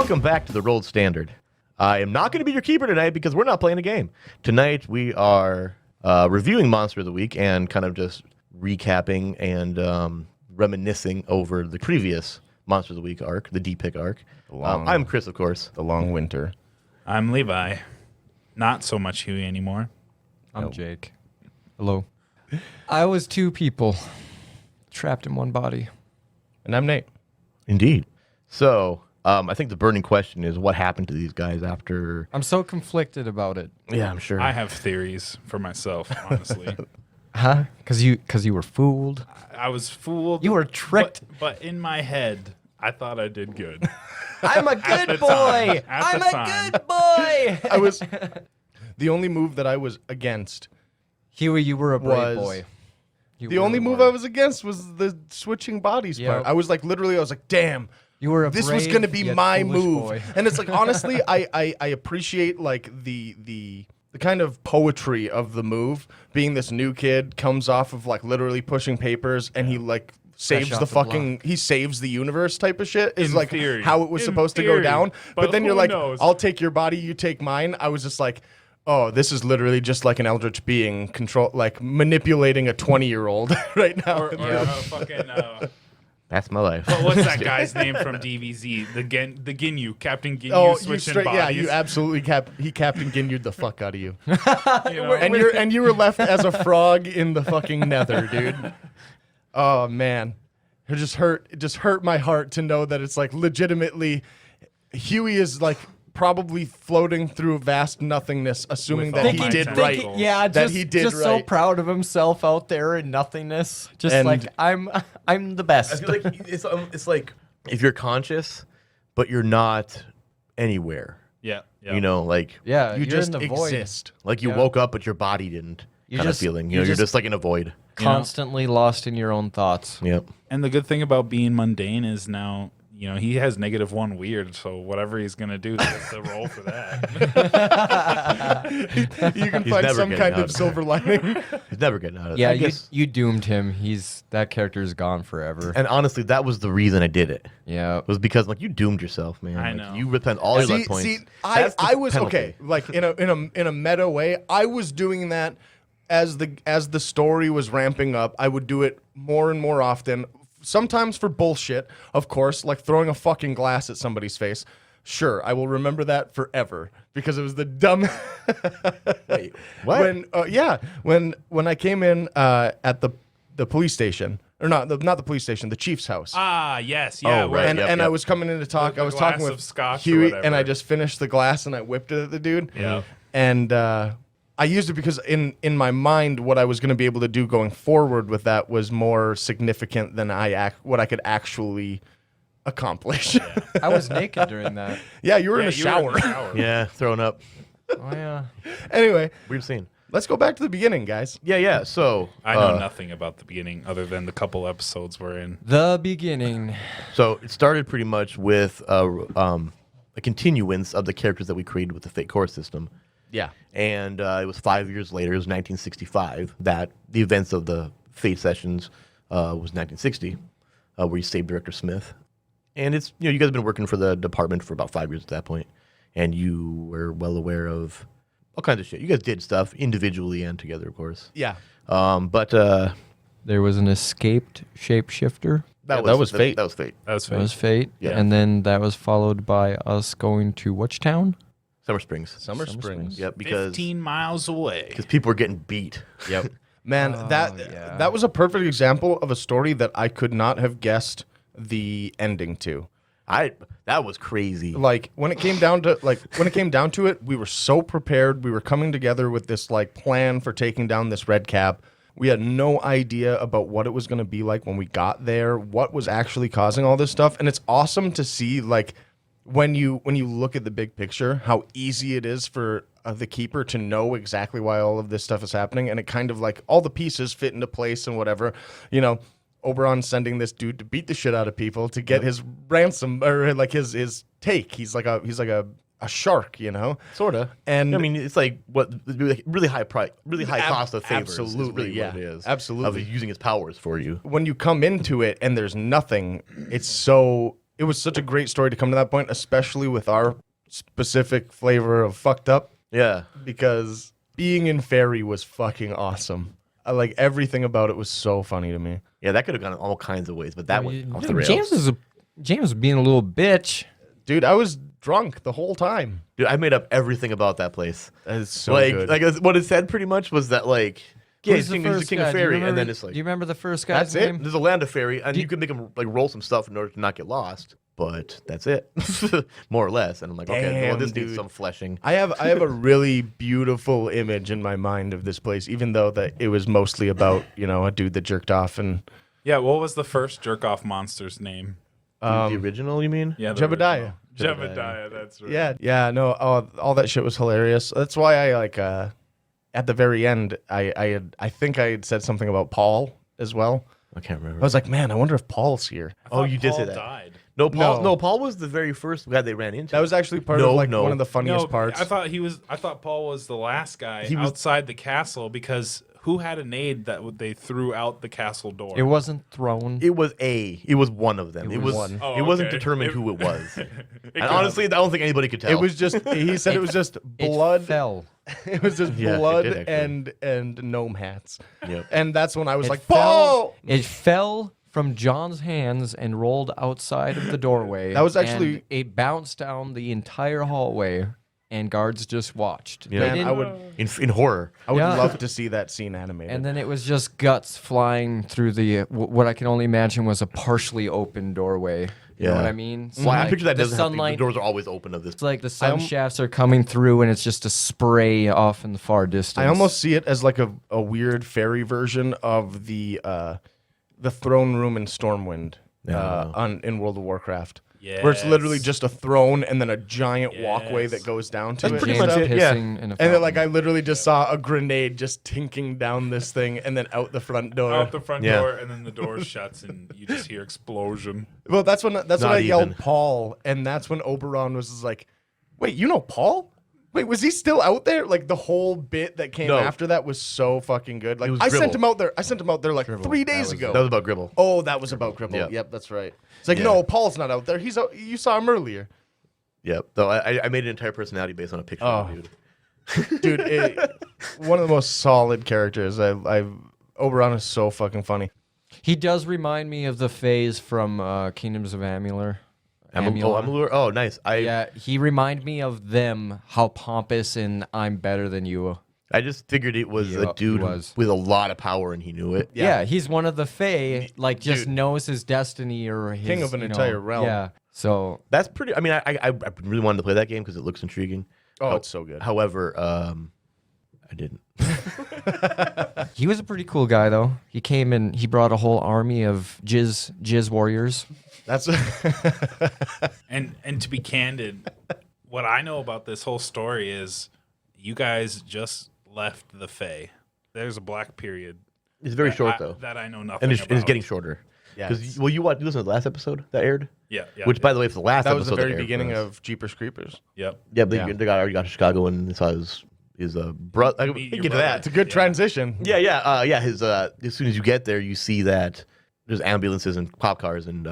Welcome back to the Rolled Standard. I am not going to be your keeper tonight because we're not playing a game. Tonight we are reviewing Monster of the Week and kind of just recapping and reminiscing over the previous Monster of the Week arc, the D-Pick arc. I'm Chris, of course. The Long Winter. I'm Levi. Not so much Huey anymore. I'm Jake. Hello. I was two people trapped in one body. And I'm Nate. Indeed. So, I think the burning question is what happened to these guys after... I'm so conflicted about it. Yeah, I'm sure. I have theories for myself, honestly. Huh? Because you were fooled. I was fooled. You were tricked. But in my head, I thought I did good. I'm a good boy. I'm a good boy. I was... The only move that I was against... Huey, you were a brave boy. The only move I was against was the switching bodies part. I was like, literally, I was like, damn. You were a this brave, was going to be my move. Boy. And it's like, honestly, I appreciate like the kind of poetry of the move. Being this new kid comes off of like literally pushing papers and he like saves the fucking, he saves the universe type of shit is like theory. how it was supposed to go down. But then you're like, knows? I'll take your body, you take mine. I was just like, oh, this is literally just like an eldritch being manipulating a 20-year-old right now. Or fucking... That's my life. What's that guy's name from DBZ? The Ginyu, Captain Ginyu switching bodies. Yeah, you absolutely Captain Ginyu'd the fuck out of you. You know? and you were left as a frog in the fucking nether, dude. Oh man, it just hurt my heart to know that it's like legitimately Huey is like probably floating through vast nothingness, assuming that he did right. Yeah, that he did just right. so proud of himself out there in nothingness. Just And- like I'm the best. I feel like it's like if you're conscious, but you're not anywhere. Yeah. You know, like Yeah, You you're just in the void. exist. like you woke up, but your body didn't. You Kind of just- feeling. you You're just- just like in a void. Constantly lost in your own thoughts. Yep. And the good thing about being mundane is now, you know, he has -1 weird, so whatever he's going to do, that's the roll for that. You can He's find never some getting kind out. of silver lining. He's never getting out of it. Yeah, I guess, you doomed him. That character's gone forever. and honestly, that was the reason I did it. Yeah. Was because like you doomed yourself, man. I Like, know. you spent all your luck points. See, That's the I was penalty. okay. Like in a meta way, I was doing that as the story was ramping up. I would do it more and more often. Sometimes for bullshit, of course, like throwing a fucking glass at somebody's face. Sure, I will remember that forever because it was the dumb. Wait, what? When I came in at the police station, or not the police station, the chief's house. Yes. Yeah. Oh, where- right. And Yep, and I yep. was coming in to talk. The I was talking glass with of scotch or Huey, whatever. and I just finished the glass and I whipped it at the dude. Yeah. And I used it because in my mind, what I was going to be able to do going forward with that was more significant than what I could actually accomplish. I was naked during that. Yeah, you were in Yeah, a you were in shower. the shower. Yeah, throwing up. Oh yeah. Anyway, Weird scene. let's go back to the beginning, guys. Yeah. So I know nothing about the beginning other than the couple episodes we're in. The beginning. So it started pretty much with a continuance of the characters that we created with the Fate Core system. Yeah. And it was 5 years later, it was 1965, that the events of the Fate sessions was 1960, where you saved Director Smith. And it's, you guys have been working for the department for about 5 years at that point, and you were well aware of all kinds of shit. You guys did stuff individually and together, of course. Yeah. But There was an escaped shapeshifter. that that was was Fate. That was Fate. That was That was fake. fate. Yeah. And then that was followed by us going to which town? Summer Springs. Summer Summer Springs. Springs. Yep, because 15 miles away. people were getting beat. Yep. Man, yeah. that was a perfect example of a story that I could not have guessed the ending to. That was crazy. Like when it came down to it, we were so prepared. We were coming together with this like plan for taking down this red cap. We had no idea about what it was going to be like when we got there, what was actually causing all this stuff. And it's awesome to see like when you look at the big picture, how easy it is for the keeper to know exactly why all of this stuff is happening. And it kind of like all the pieces fit into place and whatever, Oberon sending this dude to beat the shit out of people to get his ransom or like his take. He's like a shark, Sorta. And I mean, it's like what really high price, really high cost of favors. absolutely, is really what it is. Absolutely. Of using his powers for you. when you come into it and there's nothing, it's so it was such a great story to come to that point, especially with our specific flavor of fucked up, Yeah. because being in Fairy was fucking awesome. Like everything about it was so funny to me. Yeah, that could have gone all kinds of ways, but that went off the rails. James was being a little bitch. Dude, I was drunk the whole time. Dude, I made up everything about that place. That is so like, good. like what it said pretty much was that like, yeah, he's the king of Fairy, and then it's like, do you remember the first guy's That's it. name? there's a land of Fairy, and you can make him like roll some stuff in order to not get lost. But that's it, more or less. And I'm like, okay, well, Damn, this needs dude. some fleshing. I have a really beautiful image in my mind of this place, even though that it was mostly about, a dude that jerked off and Yeah, what was the first jerk off monster's name? The original, you mean? Yeah, the Jebediah. original. Jebediah, that's right. Yeah, no, all that shit was hilarious. That's why I like at the very end I think I had said something about Paul as well. I can't I remember. was like, man, I wonder if Paul's here. I thought you did say Paul that. died. No, Paul. No. No, Paul was the very first guy they ran into. That was actually part No, of like no. one of the funniest No, parts. I thought Paul was the last guy He was- outside the castle because who had an aid that they threw out the castle door? It wasn't thrown. It was one of them. It was one. Oh, it wasn't okay. determined It- who it was. It And could honestly, I don't think anybody could tell. It was just he said it was just blood. It fell. It was just Yeah, it blood did, actually. and gnome hats. Yep. And that's when I was It like, fell- Paul! It fell from John's hands and rolled outside of the doorway. That was actually- and it bounced down the entire hallway, and guards just watched. Yeah. They Man, didn't- I would in horror. love Yeah. to see that scene animated. And then it was just guts flying through the what I can only imagine was a partially open doorway. You know Yeah. what I mean? So Well, I like, picture that the doesn't have to be, the sunlight. doors are always open of this. It's like the sun shafts are coming through, and it's just a spray off in the far distance. I almost see it as like a weird fairy version of the throne room in Stormwind in World of Warcraft. Where it's literally Yes. just a throne and then a giant walkway Yes. that goes down to That's it. pretty and much stuff. it, yeah. pissing in a And then, fountain. like, I literally just saw a grenade just tinking down this thing and then out the front door. out the front Yeah. door, and then the door shuts, and you just hear explosion. Well, that's when I yelled even. Paul, and that's when Oberon was just like, "Wait, you know Paul? Wait, was he still out there?" Like the whole bit that came No. after that was so fucking good. Like was I sent Gribble. him out there. I sent him out there like 3 days ago. That was about Gribble. Oh, that was about Gribble. Yeah. Yep, that's right. It's like, Yeah. no, Paul's not out there. He's out, you saw him earlier. Yep. So I made an entire personality based on a picture of the dude. Dude, one of the most solid characters. Oberon is so fucking funny. He does remind me of the phase from Kingdoms of Amular. Amulur. Oh, nice. Yeah, he reminded me of them, how pompous and I'm better than you. I just figured it was Yeah, a dude he was. with a lot of power, and he knew it. Yeah, he's one of the Fae, like just Dude. knows his destiny or his King of an you know, entire realm. Yeah, so That's pretty. I mean, I really wanted to play that game because it looks intriguing. Oh, it's so good. However, I didn't. he was a pretty cool guy though. He came and he brought a whole army of jizz warriors. That's And to be candid, what I know about this whole story is you guys just left the Fae. There's a black period. It's very short though, That I know nothing and about. it's getting shorter. Yeah, Because you listen to the last episode that aired, Yeah, yeah. which by the way, for the last that was episode the very that aired beginning for us- of Jeepers Creepers. Yep. Yeah, but Yeah. they already got to Chicago and saw his brother. I Meet can your get to brother. that. It's a good transition. Yeah. His as soon as you get there, you see that there's ambulances and cop cars, and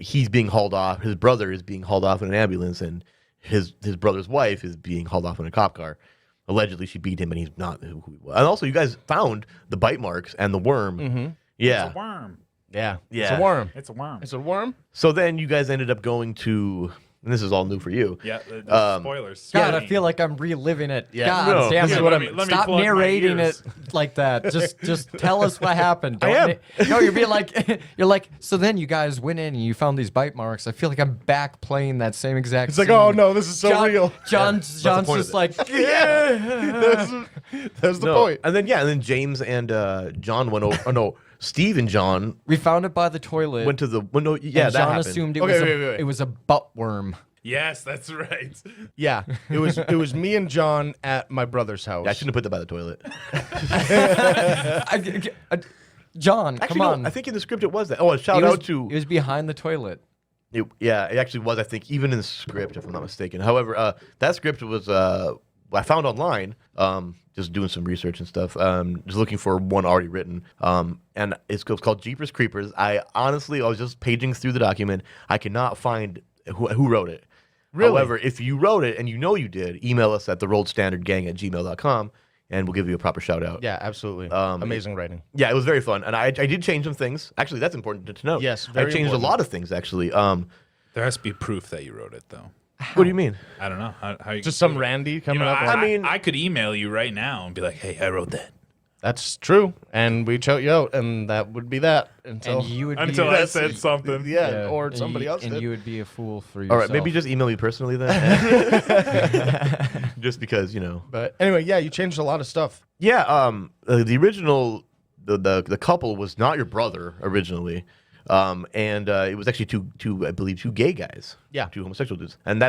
he's being hauled off. His brother is being hauled off in an ambulance, and his brother's wife is being hauled off in a cop car. Allegedly, she beat him, and he's not who he was. And also, you guys found the bite marks and the worm. Mm-hmm. Yeah. It's a worm. Yeah. It's Yeah. a worm. It's a worm. It's a worm. So then you guys ended up going to, and this is all new for you. Yeah. The spoilers. God, I feel like I'm reliving it. Yeah, God no, damn this it. is what I mean. Let me Stop plug my narrating ears. it like that. Just tell us what happened. Don't I am. No, you're being like, you're like, so then you guys went in and you found these bite marks. I feel like I'm back playing that same exact It's like, scene. oh no, this is so real. John's point of just it. like, That's the No. point. And then James and John went over. Oh no, Steve and John we found it by the toilet. went to the window. Yeah, and that John happened. assumed it Okay, was wait. it was a butt worm. Yes, that's right. Yeah, it was me and John at my brother's house. Yeah, I shouldn't have put that by the toilet. John, Actually, come no, on. I think in the script it was that. Oh, a shout it was, out to. it was behind the toilet. It actually was. I think even in the script, if I'm not mistaken. However, that script was I found online, just doing some research and stuff, just looking for one already written, and it's called Jeepers Creepers. I was just paging through the document. I cannot find who wrote it. Really? However, if you wrote it and you know you did, email us at therollstandardgang@gmail.com, and we'll give you a proper shout out. Yeah, absolutely. Amazing writing. Yeah, it was very fun, and I did change some things. Actually, that's important to know. Yes, I very changed important. a lot of things actually. There has to be proof that you wrote it, though. What do you mean? I don't know how you Just some Randy coming up. I with- mean, I could email you right now and be like, "Hey, I wrote that." That's true, and we'd shout you out, and that would be that until And you would Until be, I said something. yeah, or and somebody you, else and did. you would be a fool for All yourself. right, maybe just email me personally then. Just because, But anyway, yeah, you changed a lot of stuff. Yeah, the original, the couple was not your brother originally, and it was actually two I believe two gay guys. Yeah. Two homosexual dudes, and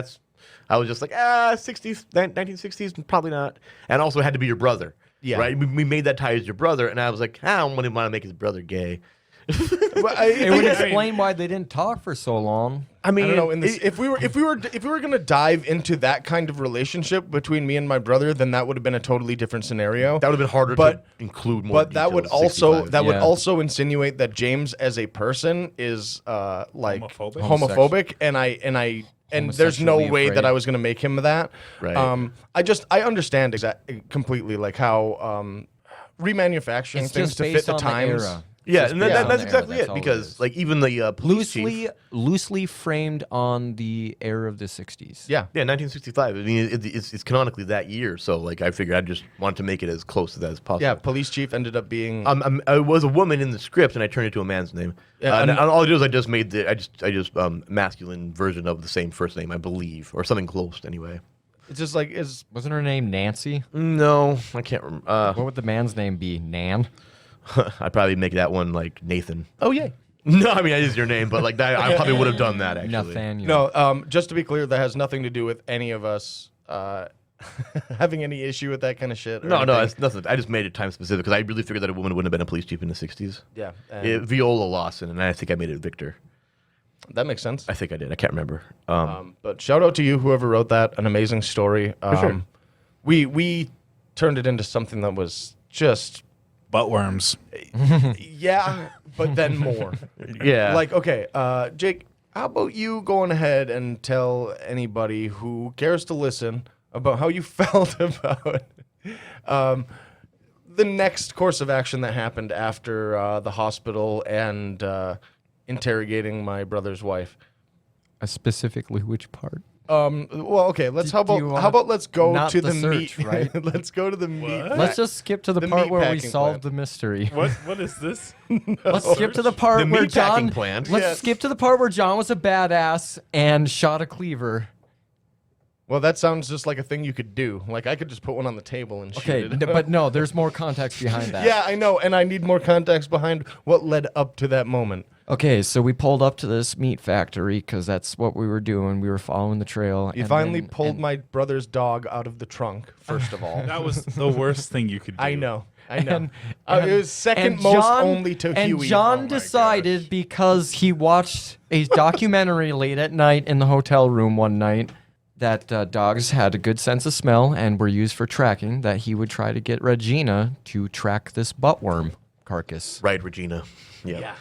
I was just like 60s, 1960s, probably not, and also it had to be your brother. Yeah. Right. We made that tie as your brother, and I was like, I don't want to make his brother gay. it would explain why they didn't talk for so long. I mean, I don't know. In this, if we were gonna dive into that kind of relationship between me and my brother, then that would have been a totally different scenario. that would have been harder but- to include more. But that would details, also 65. would Yeah. also insinuate that James as a person is like Homophobic? homophobic, and there's no Homosexually way that afraid. I was gonna make him that. Right. I understand completely like how remanufacturing It's things just to fit based the on times. the era. Yeah, Just and based on that's the era, exactly that's it. all it Because is. like even the police chief, Loosely framed on the era of the 60s. Yeah. yeah, 1965. I mean, it's canonically that year, so like I figured I just wanted to make it as close to that as possible. Yeah, police chief ended up being I was a woman in the script, and I turned it to a man's name. Yeah, and and- all I did was I just masculine version of the same first name, I believe, or something close anyway. it's just like is Wasn't her name Nancy? No, I can't remember. What would the man's name be? Nan? I'd probably make that one like Nathan. oh yay. No, I mean that is your name, but like that, I probably would have done that actually. Nathaniel. No, just to be clear, that has nothing to do with any of us having any issue with that kind of shit. or No, anything. it's nothing. I just made it time specific because I really figured that a woman wouldn't have been a police chief in the 60s. Yeah, and Viola Lawson, and I think I made it Victor. that makes sense. I think I did. I can't remember. But shout out to you, whoever wrote that. An amazing story. sure. We turned it into something that was just Buttworms. yeah, but then more. yeah. Like, okay, Jake, how about you going ahead and tell anybody who cares to listen about how you felt about the next course of action that happened after the hospital and interrogating my brother's wife. Specifically, which part? Well, okay. Let's Do you wanna- how about let's go not to the the search, meat. right? Let's go to the meat. Let's just skip to the The part where we meatpacking solved plant. the mystery. What is this? Let's skip to the part The where meatpacking John. plant. Let's Yes. skip to the part where John was a badass and shot a cleaver. Well, that sounds just like a thing you could do. Like I could just put one on the table and Okay, shoot it. but no, there's more context behind that. Yeah, I know, and I need more context behind what led up to that moment. Okay, so we pulled up to this meat factory because that's what we were doing. We were following the trail. You and finally then- pulled and- my brother's dog out of the trunk, first of all. That was the worst thing you could do. I know. And- It was second and most John- only to and Huey. John Oh my decided gosh. because he watched a documentary late at night in the hotel room one night that dogs had a good sense of smell and were used for tracking, that he would try to get Regina to track this buttworm carcass. Right, Regina. Yeah.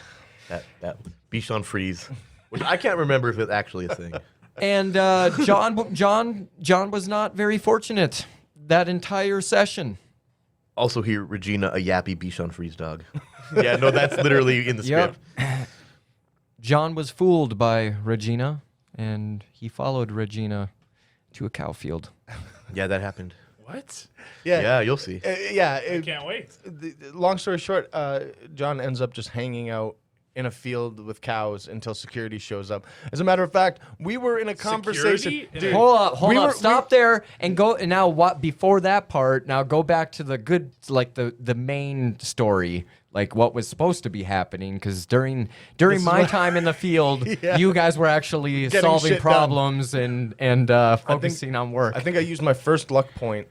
That Bichon Frise, which I can't remember if it's actually a thing. And John was not very fortunate that entire session. Also, here Regina, a yappy Bichon Frise dog. Yeah, no, that's literally in the Yep. script. John was fooled by Regina, and he followed Regina to a cow field. Yeah, that happened. What? Yeah, you'll see. Can't wait. Long story short, John ends up just hanging out in a field with cows until security shows up. As a matter of fact, we were in a conversation. Security? Dude, Hold up, we were- stop there and go. And now, what before that part? Now go back to the good, like the main story, like what was supposed to be happening. Because during my time in the field, Yeah. you guys were actually solving shit done. problems and focusing on work. I think I used my first luck point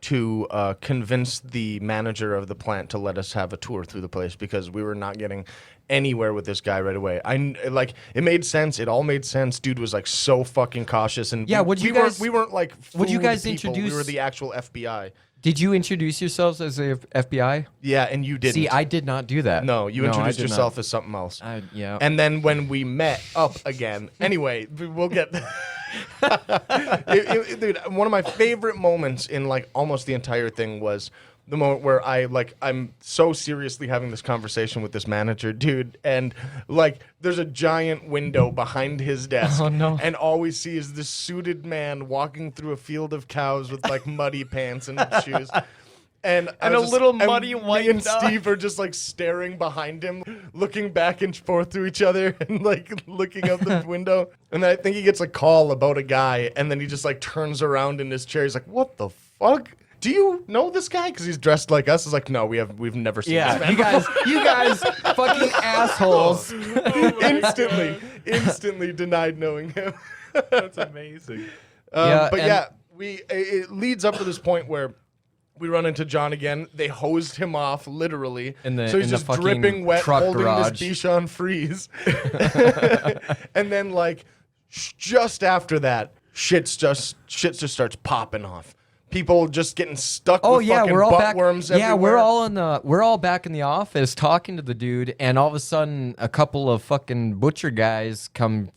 to convince the manager of the plant to let us have a tour through the place because we were not getting anywhere with this guy right away. It made sense. It all made sense. Dude was like so fucking cautious, and Yeah, we weren't like would you food guys people. We introduce- were the actual FBI. Did you introduce yourselves as the FBI? Yeah, and you didn't. See, I did not do that. no, you I introduced did yourself not. as something else. Yeah. And then when we met up again, anyway, we'll get. Dude, one of my favorite moments in like almost the entire thing was the moment where I'm so seriously having this conversation with this manager, dude, and like there's a giant window behind his desk. Oh, no. And all we see is this suited man walking through a field of cows with like muddy pants and shoes. And a little muddy white me and dog. Steve are just like staring behind him, looking back and forth to each other and like looking out the window. And I think he gets a call about a guy, and then he just like turns around in his chair. He's like, "What the fuck? Do you know this guy?" Because he's dressed like us. It's like, no, we've never seen this man. you guys, fucking assholes. instantly denied knowing him. That's amazing. Yeah, But and- yeah, it leads up to this point where we run into John again. They hosed him off, literally. In the- so he's in the just fucking dripping wet, truck holding garage. this Bichon Frise. And then, like, just after that, shit just starts popping off. People just getting stuck Oh with yeah, fucking we're all butt back. worms Yeah, everywhere. we're all back in the office talking to the dude, and all of a sudden, a couple of fucking butcher guys come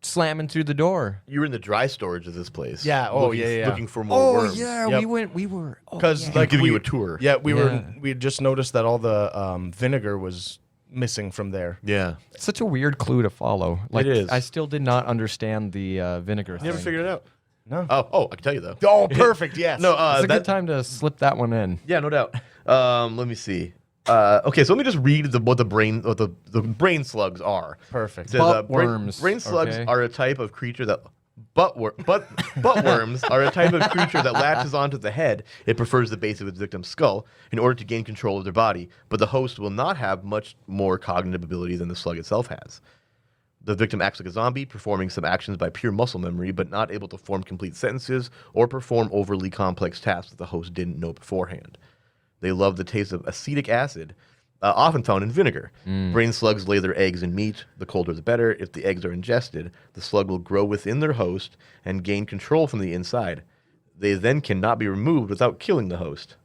slamming through the door. You were in the dry storage of this place. Yeah, oh, looking, yeah. Looking for more worms. Yep. we were. Oh, Because yeah. like giving we, you a tour. Yeah, we Yeah. had just noticed that all the vinegar was missing from there. Yeah. It's such a weird clue to follow. Like, It is. I still did not understand the vinegar You thing. never figured it out. No. Oh, I can tell you though. Oh, perfect. Yes. No, It's a that, good time to slip that one in. Yeah, no doubt. Let me see. Okay, so let me just read what the brain slugs are. Perfect. It says, Butt brain- worms, Brain slugs okay. are a type of creature that butt worms are a type of creature that latches onto the head. It prefers the base of its victim's skull in order to gain control of their body, but the host will not have much more cognitive ability than the slug itself has. The victim acts like a zombie, performing some actions by pure muscle memory, but not able to form complete sentences or perform overly complex tasks that the host didn't know beforehand. They love the taste of acetic acid, often found in vinegar. Brain slugs lay their eggs in meat. The colder the better. If the eggs are ingested, the slug will grow within their host and gain control from the inside. They then cannot be removed without killing the host.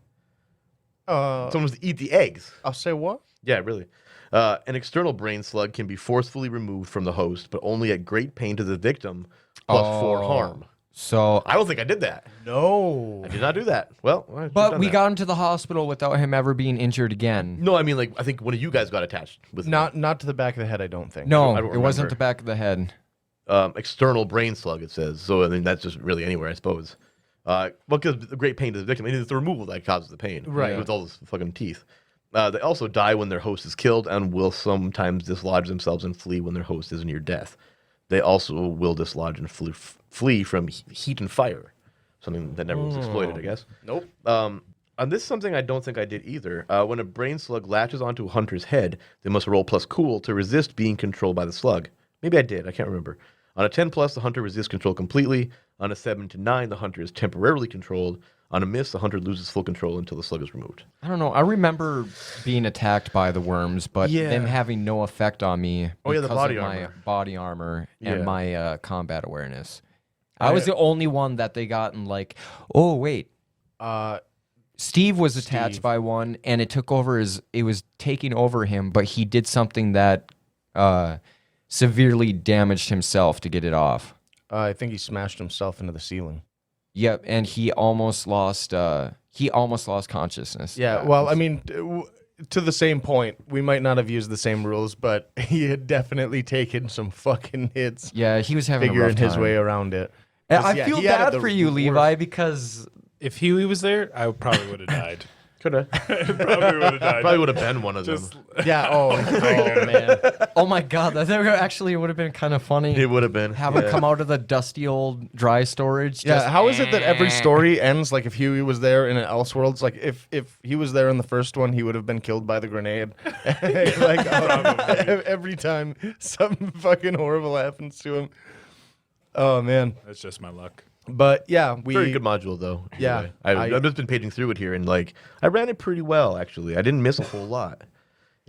Someone must eat the eggs. I'll say what? Yeah, really. An external brain slug can be forcefully removed from the host, but only at great pain to the victim, plus 4 harm. So, I don't think I did that. No. I did not do that. Well, I should've but done we that. got him to the hospital without him ever being injured again. No, I mean, like, I think one of you guys got attached with Not to the back of the head, I don't think. No, I don't it wasn't remember. the back of the head. External brain slug, it says. So, I mean, that's just really anywhere, I suppose. Well, because the great pain to the victim. I mean, it's the removal that causes the pain. Right. With all those fucking teeth. They also die when their host is killed and will sometimes dislodge themselves and flee when their host is near death. They also will dislodge and flee from heat and fire. Something that never was exploited, I guess. Nope. And this is something I don't think I did either. When a brain slug latches onto a hunter's head, they must roll plus cool to resist being controlled by the slug. Maybe I did. I can't remember. On a 10 plus, the hunter resists control completely. On a 7 to 9, the hunter is temporarily controlled. On a miss, the hunter loses full control until the slug is removed. I don't know. I remember being attacked by the worms, but Yeah. them having no effect on me Oh, yeah, the because body of my armor. body armor and Yeah. my combat awareness. I was the only one that they got in like, oh, wait. Steve was attached by one, and it was taking over him, but he did something that severely damaged himself to get it off. I think he smashed himself into the ceiling. Yep, and he almost lost consciousness. Yeah, well, I mean, to the same point, we might not have used the same rules, but he had definitely taken some fucking hits Yeah, he was having a figuring rough his time. way around it. And 'Cause, I yeah, feel he had it bad the for you, worst. Levi, because If Huey was there, I probably would have died. Could have. Probably would have died. Probably would have been one of them. Yeah, oh man. oh my god, that actually would have been kind of funny. It would have been. Have him come out of the dusty old dry storage. Yeah, just- how is it that every story ends like if Huey was there in an Elseworlds? Like if he was there in the first one, he would have been killed by the grenade. Like every time something fucking horrible happens to him. Oh man. That's just my luck. But yeah, we Very good module, though. Yeah, I've just been paging through it here, and like I ran it pretty well, actually. I didn't miss a whole lot.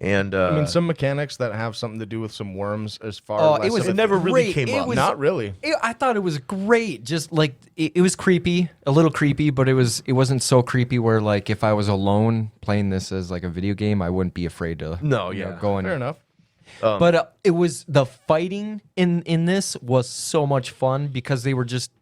And I mean, some mechanics that have something to do with some worms as far as it never really great. came up. not really. I thought it was great. Just like it was creepy, a little creepy, but it wasn't so creepy where like if I was alone playing this as like a video game, I wouldn't be afraid to go in. Fair enough. But it was the fighting in this was so much fun because they were just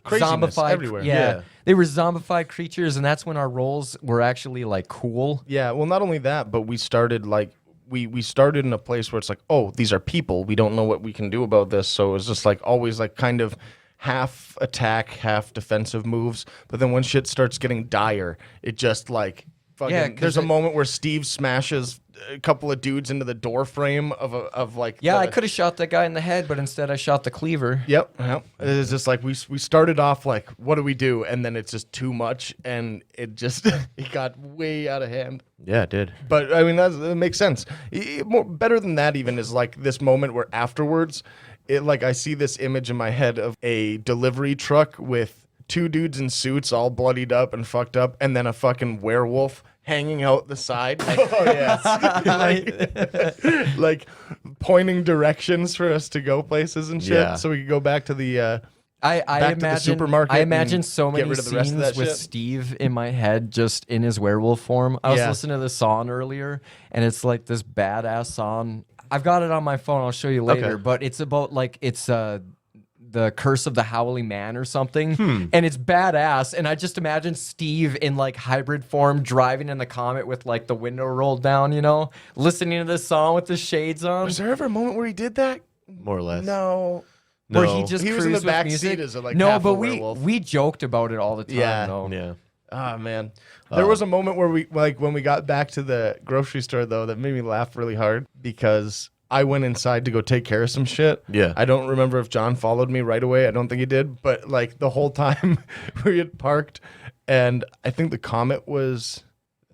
Craziness zombified everywhere. Yeah, they were zombified creatures, and that's when our roles were actually like cool. Yeah, well, not only that, but we started like we started in a place where it's like, oh, these are people. We don't know what we can do about this, so it was just like always like kind of half attack, half defensive moves. But then when shit starts getting dire, it just like fucking. Yeah, 'cause there's a moment where Steve smashes a couple of dudes into the door frame of like. Yeah, I could have shot that guy in the head, but instead I shot the cleaver. Yep. It's just like we started off like, what do we do? And then it's just too much, and it just it got way out of hand. Yeah, it did. But I mean, that makes sense. Better than that even is like this moment where afterwards, it like I see this image in my head of a delivery truck with two dudes in suits all bloodied up and fucked up, and then a fucking werewolf hanging out the side. Oh yes, like pointing directions for us to go places and shit, Yeah. so we could go back to the. I back to the imagine supermarket I and imagine so get many rid of the rest of scenes that with shit. Steve in my head, just in his werewolf form. I was Yeah. listening to the song earlier, and it's like this badass song. I've got it on my phone. I'll show you later. Okay. But it's about like it's the Curse of the Howling Man or something, and it's badass. And I just imagine Steve in like hybrid form driving in the Comet with like the window rolled down, listening to this song with the shades on. Was there ever a moment where he did that? More or less. No. Where No. he just He was in cruised the back with music. seat as a, like, no, half a but werewolf. we joked about it all the time. Yeah. though. Yeah. Ah, man. There was a moment where we, like, when we got back to the grocery store, though, that made me laugh really hard because I went inside to go take care of some shit. Yeah. I don't remember if John followed me right away. I don't think he did. But, like, the whole time we had parked, and I think the Comet was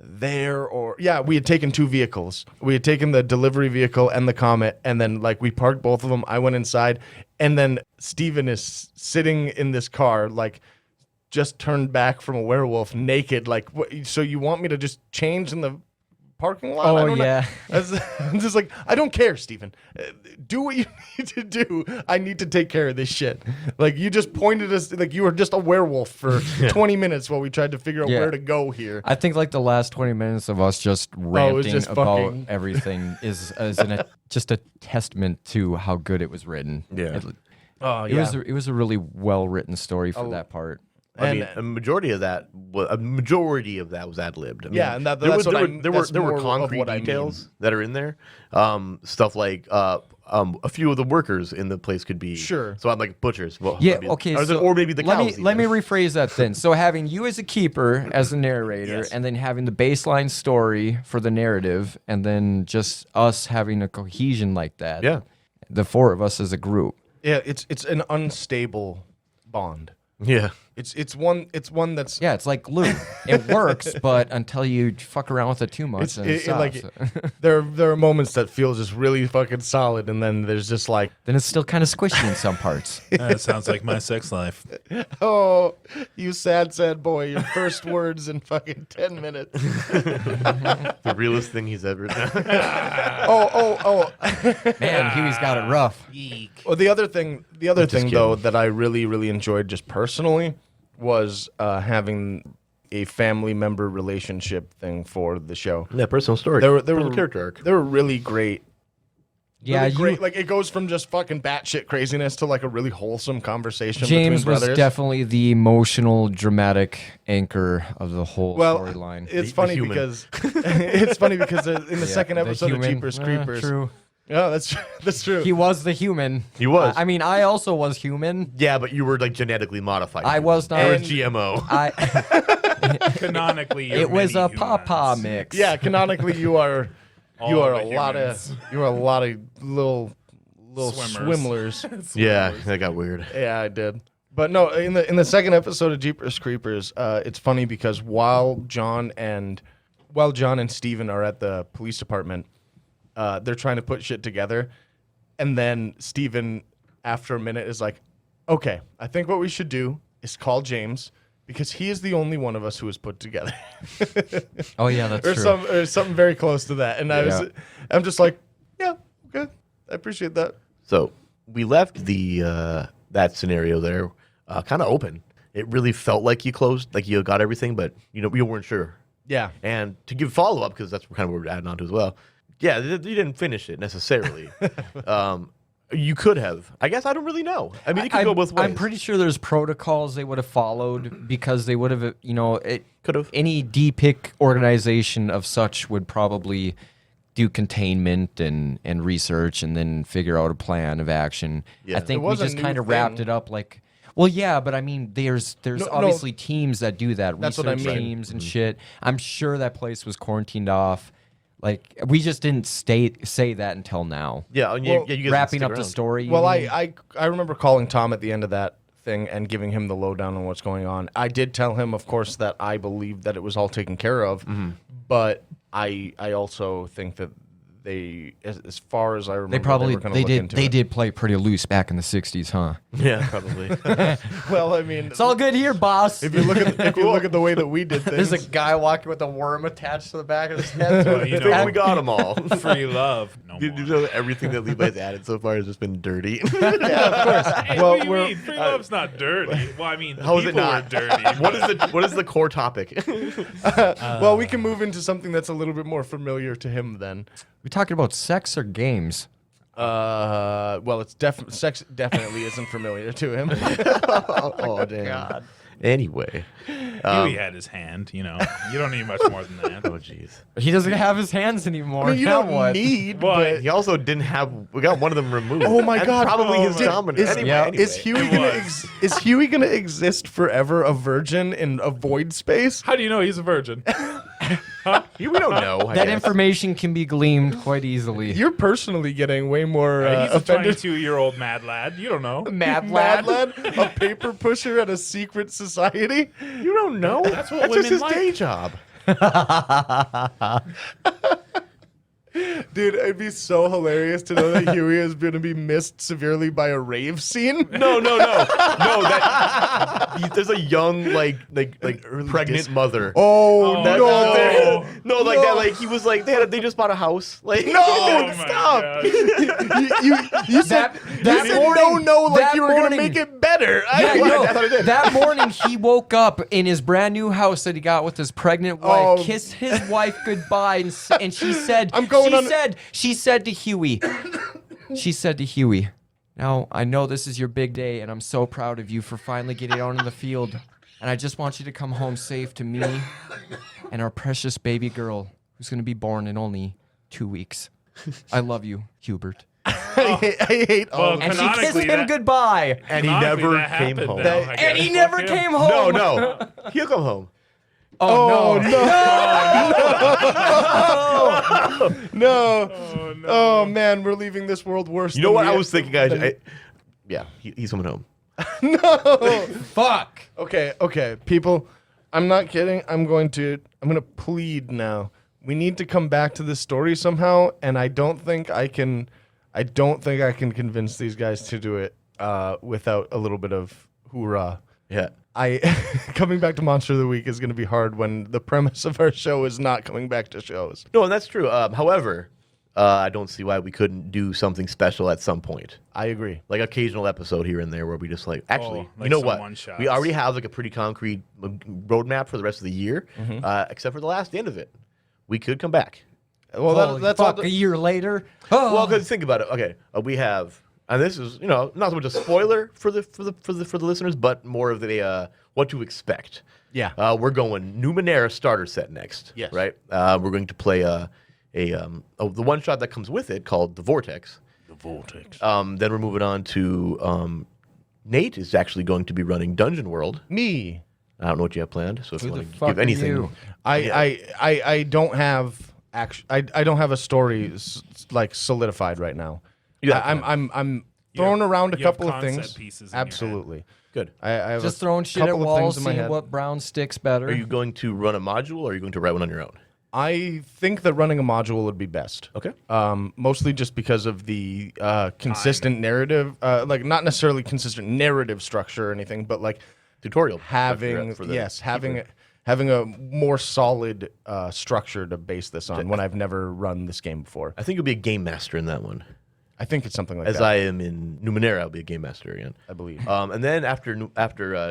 there, or yeah, we had taken two vehicles. We had taken the delivery vehicle and the Comet, and then like we parked both of them. I went inside, and then Steven is sitting in this car, like just turned back from a werewolf, naked. Like, so you want me to just change in the parking lot? Oh, I don't know. yeah. I'm just like, I don't care, Steven. Do what you need to do. I need to take care of this shit. Like, you just pointed us, like you were just a werewolf for 20 minutes while we tried to figure out Yeah. where to go here. I think like the last 20 minutes of us just ranting just about fucking- everything is just a testament to how good it was written. Yeah. Oh, It was a really well written story for that part. I mean, And- a majority of that was ad libbed. I mean, Yeah, and that's there what were more of concrete what I mean. details that are in there. Stuff like a few of the workers in the place could be Sure. So I'm like butchers. Well, Yeah, I mean, okay. or maybe the let cows. me let me even. rephrase that then. So having you as a keeper, as the narrator, Yes. and then having the baseline story for the narrative, and then just us having a cohesion like that. Yeah. The four of us as a group. Yeah, it's an unstable bond. Yeah. It's one that's Yeah, it's like glue. It works, but until you fuck around with it too much, then it like stops. there are moments that feel just really fucking solid, and then there's just like, Then it's still kind of squishy in some parts. That sounds like my sex life. oh, you sad boy, your first words in fucking 10 minutes. The realest thing he's ever done. Oh. Man, Huey's got it rough. Eek. Well, the other thing kidding. though that I really really enjoyed just personally was having a family member relationship thing for the show. Yeah, personal story. There Personal were character arc. They were really great. Yeah, Really great. Like, it goes from just fucking batshit craziness to like a really wholesome conversation James between was brothers. definitely the emotional, dramatic anchor of the whole Well, storyline. it's The funny human. because it's funny because in the second The episode human- of Jeepers Creepers, True. oh, that's true. He was the human. He was. I mean, I also was human. Yeah, but you were like genetically modified. I was not. You were a And- GMO. Canonically, you're It was many a pawpaw humans. mix. Yeah, canonically you are All a the lot humans. of little Swimmers. swimblers. Yeah, that got weird. Yeah, I did. But no, in the second episode of Jeepers Creepers, it's funny because while John and Steven are at the police department, they're trying to put shit together, and then Steven, after a minute, is like, Okay, I think what we should do is call James because he is the only one of us who was put together. Oh yeah, that's or true. or something very close to that. And I'm just like, yeah, okay, I appreciate that. So we left the that scenario there kind of open. It really felt like you closed, like you got everything, but you weren't sure. Yeah. And to give follow up, because that's kind of what we're adding on to as well. Yeah, you didn't finish it necessarily. You could have. I guess I don't really know. I mean, it could go both ways. I'm pretty sure there's protocols they would have followed because they would have, it Could have. Any DPIC organization of such would probably do containment and research and then figure out a plan of action. Yeah. I think It we was a just new kind of wrapped thing. it up like, well, yeah, but I mean, there's obviously teams that do that, That's research what I mean. teams and shit. I'm sure that place was quarantined off. Like, we just didn't say that until now. Yeah, and Well, you guys Wrapping stick up the around. story. you Well, mean? I remember calling Tom at the end of that thing and giving him the lowdown on what's going on. I did tell him, of course, that I believed that it was all taken care of, but I also think that they, as far as I remember, They probably were gonna look into they it. did play pretty loose back in the '60s, huh? Yeah, probably. Well, I mean, It's all good here, boss. if you look at the way that we did things, There's a guy walking with a worm attached to the back of his head. Well, I you think know, we got them all. free love. No You more. know, everything that Levi's added so far has just been dirty. Hey, Well, what do you we're- mean? Free love's not dirty. Well, I mean, the How is it people not? were dirty. What is the core topic? well, we can move into something that's a little bit more familiar to him then. We talking about sex or games? Well, sex definitely isn't familiar to him. Oh, damn. Anyway. Huey had his hand. You don't need much more than that. Oh, jeez. He doesn't have his hands anymore. I mean, you Now don't what? need. Well, but He also didn't have. We got one of them removed. Oh my That's God! Probably his Did- dominant. Is, Anyway, is Huey It gonna was. is Huey gonna exist forever, a virgin in a void space? How do you know he's a virgin? We don't know. I That guess. information can be gleaned quite easily. You're personally getting way more He's a offended. 22-year-old mad lad. You don't know. Mad Mad lad, a paper pusher at a secret society. You don't know. That's what just women his like. day job. Dude, it'd be so hilarious to know that Huey is going to be missed severely by a rave scene. No. There's a young pregnant disc- mother. Oh, That- no! No, like that. Like he was like they just bought a house. Like No! Oh my stop. gosh. You said, that you said morning- no, like that you were going to morning- make it better. Yeah, I no, thought I did. that morning he woke up in his brand new house that he got with his pregnant wife, Oh. kissed his wife goodbye, and she said, I'm going on- she said to Huey, now I know this is your big day, and I'm so proud of you for finally getting out in the field, and I just want you to come home safe to me and our precious baby girl, who's going to be born in only 2 weeks. I love you, Hubert. I hate all Well, of And she Canonically, kissed him that- goodbye. And he Canonically, never that came happened home. now, I And guess. he never Fuck him. came home. No. He'll come home. Oh, no. No. Oh, no. Oh, man, we're leaving this world worse. You know than what we- I was thinking, guys? Yeah, he's coming home. Fuck. Okay, people. I'm not kidding. I'm gonna plead now. We need to come back to this story somehow, and I don't think I can convince these guys to do it without a little bit of hoorah. Yeah. Coming back to Monster of the Week is going to be hard when the premise of our show is not coming back to shows. No, and that's true. However, I don't see why we couldn't do something special at some point. I agree. Like occasional episode here and there where we just actually, like you know some what? one-shots. We already have like a pretty concrete roadmap for the rest of the year, except for the end of it. We could come back. Well, Holy that's fuck, all. a year later. Oh. Well, because think about it. Okay, we have, and this is not so much a spoiler for the listeners, but more of the what to expect. Yeah. We're going Numenera starter set next. Yes. Right. We're going to play the one shot that comes with it called the Vortex. The Vortex. Then we're moving on to Nate is actually going to be running Dungeon World. Me. I don't know what you have planned, so if you Who the want to fuck give are anything, you? I don't have I don't have a story like solidified right now. Yeah, I'm throwing around a you have couple of concept things. pieces in your head. Absolutely. good. I have Just a throwing shit at couple of walls, things in my seeing head. what brown sticks better. Are you going to run a module, or are you going to write one on your own? I think that running a module would be best. Okay. Mostly just because of the consistent narrative, like not necessarily consistent narrative structure or anything, but like Tutorial. having for the having a more solid structure to base this on when I've never run this game before. I think you'll be a game master in that one. I think it's something like As that. I am in Numenera, I'll be a game master again. I believe. And then after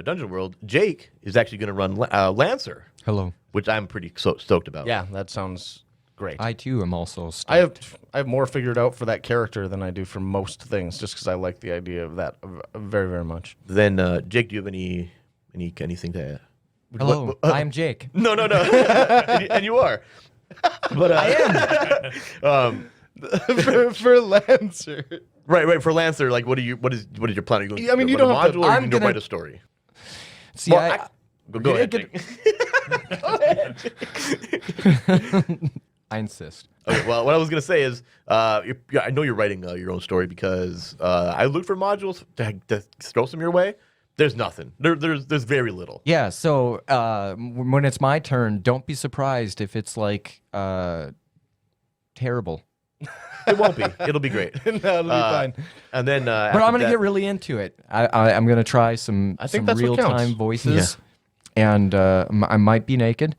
Dungeon World, Jake is actually going to run Lancer, Hello. which I'm pretty stoked about. Yeah, that sounds great. I too am also. I have more figured out for that character than I do for most things, just because I like the idea of that very, very much. Then Jake, do you have anything to add? Hello. I'm Jake. No. and you are. But I am. for Lancer. Right. For Lancer, like, what is your plan? Are you going Yeah, I mean, you run don't a have to- module, or are you I'm going to gonna- write a story? See, Well, Go ahead. Jake. I insist. Okay, well, what I was going to say is, I know you're writing your own story because I looked for modules to throw some your way. There's nothing. There's very little. Yeah. So when it's my turn, don't be surprised if it's like terrible. It won't be. It'll be great. No, it'll be fine. And then, But I'm gonna get really into it. I'm gonna try some think that's what real time counts. voices, and I might be naked.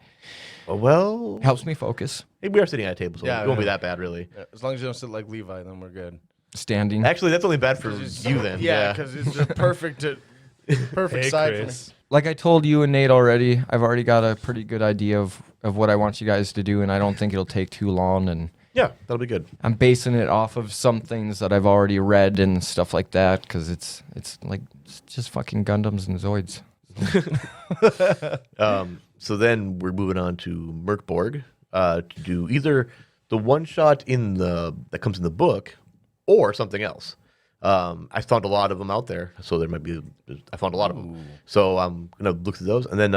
Well, Helps me focus. hey, we are sitting at a table, so Yeah, it won't be yeah. that bad, really. Yeah, as long as you don't sit like Levi, then we're good. Standing. Actually, that's only bad for you then. Yeah, because it's a perfect Hey, side for me. Chris. Like I told you and Nate already, I've already got a pretty good idea of what I want you guys to do, and I don't think it'll take too long. And Yeah, that'll be good. I'm basing it off of some things that I've already read and stuff like that, because it's just fucking Gundams and Zoids. So then we're moving on to Merkborg to do either the one shot that comes in the book or something else. I found a lot of them out there, so there might be. I found a lot of them, so I'm gonna look through those, and then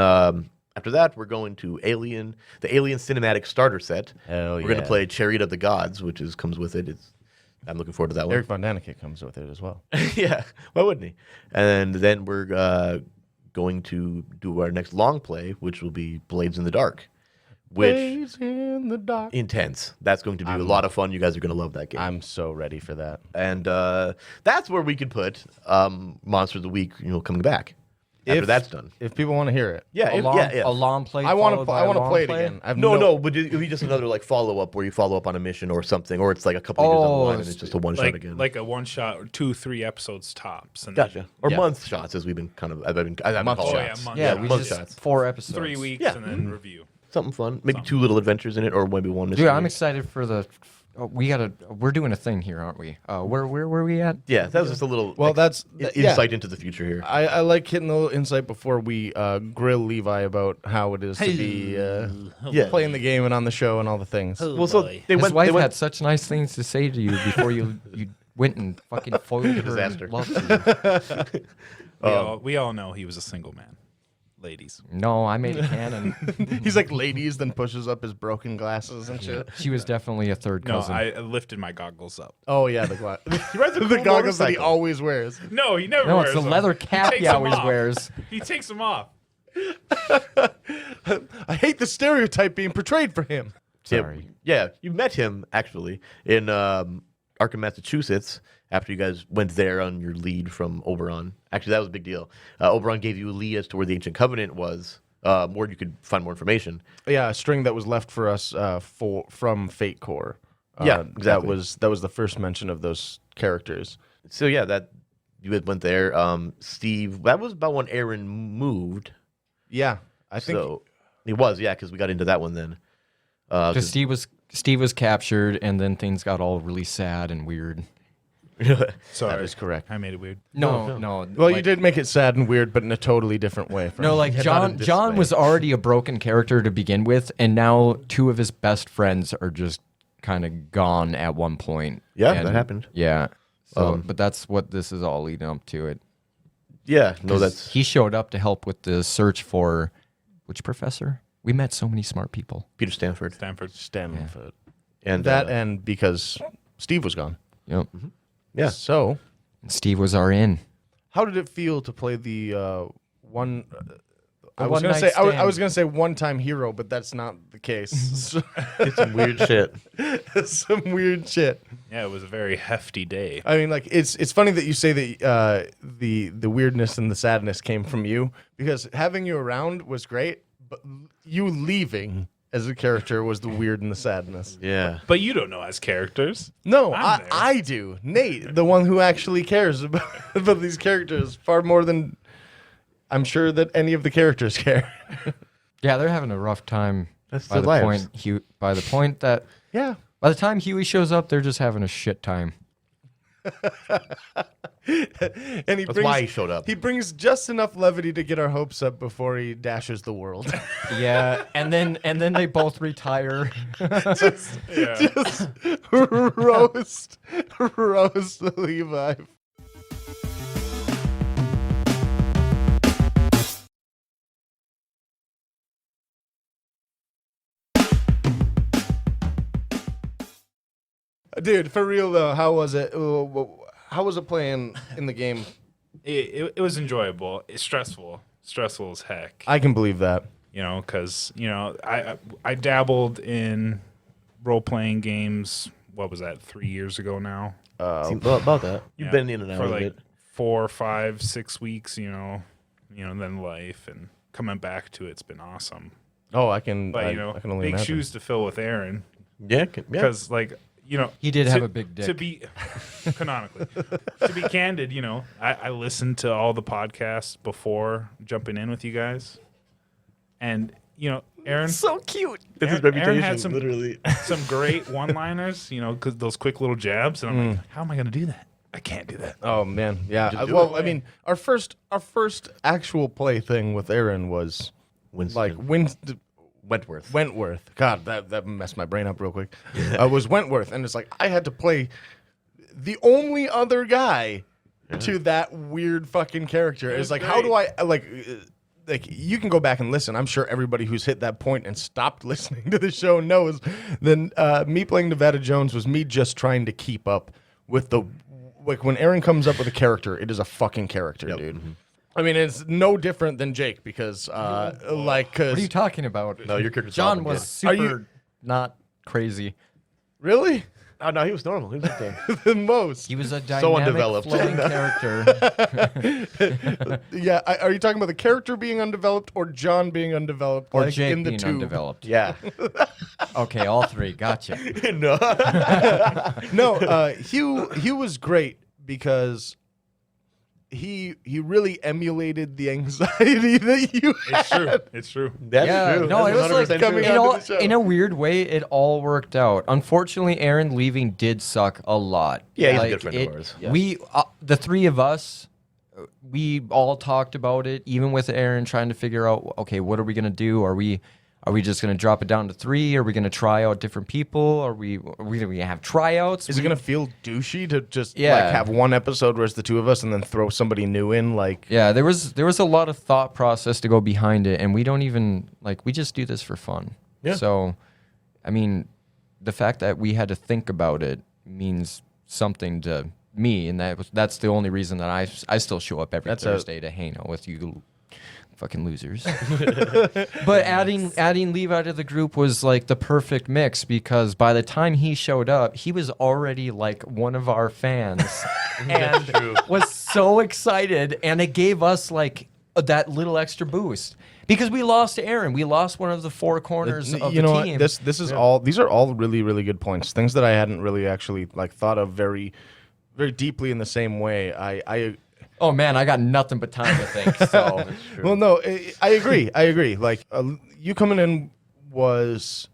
after that we're going to the Alien Cinematic Starter Set. Hell We're gonna yeah. play Chariot of the Gods, which comes with it. I'm looking forward to that one. Eric Von Daniken comes with it as well. Yeah, why wouldn't he? And then we're going to do our next long play, which will be Blades in the Dark, which Blades in the dark. intense. That's going to be a lot of fun. You guys are going to love that game. I'm so ready for that. And that's where we could put Monster of the Week, coming back after that's done. If people want to hear it. Yeah, A long play. I want to followed by a long play it again. I've No, but it'll be just another like follow up where you follow up on a mission or something, or it's like a couple of years down the line and it's just a one shot again. Like a one shot or 2-3 episodes tops. And Gotcha. Or Yeah. month shots, as we've been kind of. I've been Month calling it. shots. month Yeah, shots. we month just shots. 4 episodes. 3 weeks Yeah. and then review. Something fun. Maybe 2 little adventures in it, or maybe one mission. Dude, I'm excited for the. We're doing a thing here, aren't we? Where were we at? Yeah, that was just a little. Well, that's insight into the future here. I like hitting a little insight before we grill Levi about how it is to be playing the game and on the show and all the things. Well, so boy. they His went. wife They went had such nice things to say to you before you went and fucking foiled her. Disaster. and loved you. We all know he was a single man. Ladies. No, I made a canon. He's like ladies, then pushes up his broken glasses and shit. She was definitely a third No, cousin. I lifted my goggles up. Oh yeah, the the goggles that he always wears. No, he never No, wears it's the them. leather cap takes he them always off. wears. He takes them off. I hate the stereotype being portrayed for him. Sorry. Yeah, you met him actually in Arkham, Massachusetts. After you guys went there on your lead from Oberon. Actually, that was a big deal. Oberon gave you a lead as to where the Ancient Covenant was, where you could find more information. Yeah, a string that was left for us from Fate Core. Yeah, that exactly. was the first mention of those characters. So yeah, that you had went there. Steve, that was about when Aaron moved. Yeah, I think So it was, yeah, because we got into that one then. Because Steve was captured, and then things got all really sad and weird. Sorry. that is correct. I made it weird. No. Well, like- you did make it sad and weird, but in a totally different way. No, like Yeah, not in John. this John way. was already a broken character to begin with, and now 2 of his best friends are just kind of gone at one point. Yeah, And- that happened. Yeah. So, but that's what this is all leading up to. It. Yeah, no, 'Cause that's he showed up to help with the search for which professor? We met so many smart people. Peter Stanford. Stanford. Stanford. And That and because Steve was gone. Yep. yeah, So, And Steve was our in. how did it feel to play the I was one gonna night say I stand. was gonna say one-time hero, but that's not the case. It's some weird shit. Some weird shit. Yeah, it was a very hefty day. I mean, like it's funny that you say that the weirdness and the sadness came from you, because having you around was great, but you leaving as a character was the weird and the sadness. Yeah. But you don't know as characters. No, I'm there. I do. Nate, the one who actually cares about these characters far more than I'm sure that any of the characters care. Yeah, they're having a rough time. That's by their the lives. point, by the point that Yeah. by the time Huey shows up, they're just having a shit time. And That's why he showed up. He brings just enough levity to get our hopes up before he dashes the world. Yeah, and then they both retire. Just roast Levi. Dude, for real though, how was it? How was it playing in the game? It was enjoyable. It's stressful as heck. I can believe that. You know, because I dabbled in role playing games. What was that? 3 years ago now. Seems about that. You've Yeah, been in and out for of like it. 4, 5, 6 weeks. Then life and coming back to it's been awesome. Oh, I can. But I can only big imagine. shoes to fill with Aaron Yeah. because He did have a big dick. To be canonically, to be candid, I listened to all the podcasts before jumping in with you guys, and Aaron. So cute. That's his Aaron reputation, had some- literally. Some great one-liners, because those quick little jabs, and I'm like, how am I going to do that? I can't do that. Oh man, yeah. Just do Well, it. I mean, our first actual play thing with Aaron was Winston. Wentworth. Wentworth. God, that messed my brain up real quick. Was Wentworth, and it's like I had to play the only other guy to that weird fucking character. It's like, how do I like you can go back and listen. I'm sure everybody who's hit that point and stopped listening to the show knows. Then me playing Nevada Jones was me just trying to keep up with the like when Aaron comes up with a character, it is a fucking character, dude. Mm-hmm. I mean, it's no different than Jake because What are you talking about? No, your character's John awesome, was yeah. Are you- super not crazy. really Oh, no, he was normal. He was okay. the most. He was a So dynamic, undeveloped. flowing character. Yeah, are you talking about the character being undeveloped or John being undeveloped? Or like Jake in the being tube? undeveloped. Yeah. Okay, all three. Gotcha. No. No, Hugh was great because he really emulated the anxiety that you had. It's true. It's true. That's Yeah, true. no, That's it was like 100% coming true. out- onto the show. in a weird way, it all worked out. Unfortunately, Aaron leaving did suck a lot. Yeah, he's a good friend of ours. Yeah. We, the three of us, we all talked about it, even with Aaron trying to figure out, okay, what are we gonna do? Are we just gonna drop it down to 3? Are we gonna try out different people? Are we gonna have tryouts? Is it gonna feel douchey to just Yeah. like have one episode where it's the two of us and then throw somebody new in? Like, Yeah, there was a lot of thought process to go behind it, and we don't even we just do this for fun. Yeah. So, I mean, the fact that we had to think about it means something to me, and that's the only reason that I still show up every That's Thursday to hang out with you. Fucking losers. But adding Levi to the group was like the perfect mix because by the time he showed up, he was already like one of our fans and was so excited, and it gave us like that little extra boost because we lost Aaron. We lost one of the 4 corners of you the know team. what? This is all. These are all really really good points. Things that I hadn't really actually like thought of very very deeply in the same way. I Oh man, I got nothing but time to think. So Well, no, I agree. I agree. Like you coming in was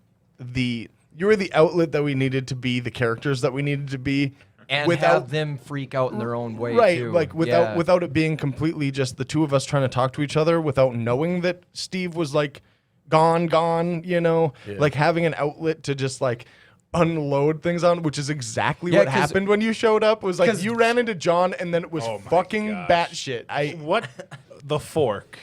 you were the outlet that we needed to be, the characters that we needed to be, and have them freak out in their own way right? too. Like Yeah. without it being completely just the two of us trying to talk to each other, without knowing that Steve was like gone. You know, like having an outlet to just like unload things on, which is exactly Yeah, what 'cause- happened when you showed up. Was like 'cause- you ran into John, and then it was Oh my fucking gosh. batshit. What the fork?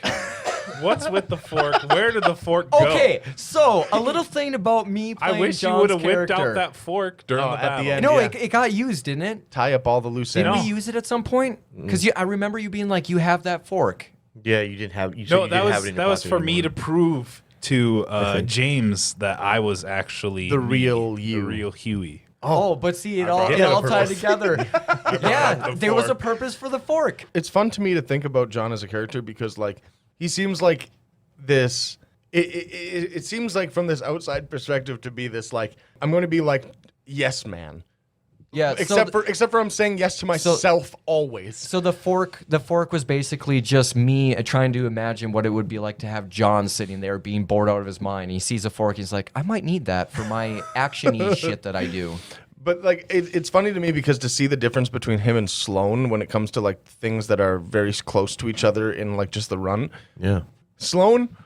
What's with the fork? Where did the fork go? Okay, so a little thing about me I playing wish you John's would have whipped character. out that fork during Oh, the at the battle. end. No, Yeah. it got used, didn't it? tie up all the loose Did ends. we use it at some point? Because I remember you being like, "You have that fork," Yeah, you didn't have. You said No, you that didn't have was it in your that was pocket for me to anymore. prove to think. James that I was actually The me, real the you. real Huey. Oh, but see, it brought all up it the all tied purpose. together. Yeah, the there was a fork. purpose for the fork. It's fun to me to think about John as a character because like he seems like this. It seems like from this outside perspective to be this like I'm going to be like yes man. Yeah, Except for I'm saying yes to myself always. So the fork was basically just me trying to imagine what it would be like to have John sitting there being bored out of his mind. He sees a fork, he's like, I might need that for my action-y shit that I do. But like it's funny to me because to see the difference between him and Sloan when it comes to like things that are very close to each other in like just the run. Yeah. Sloan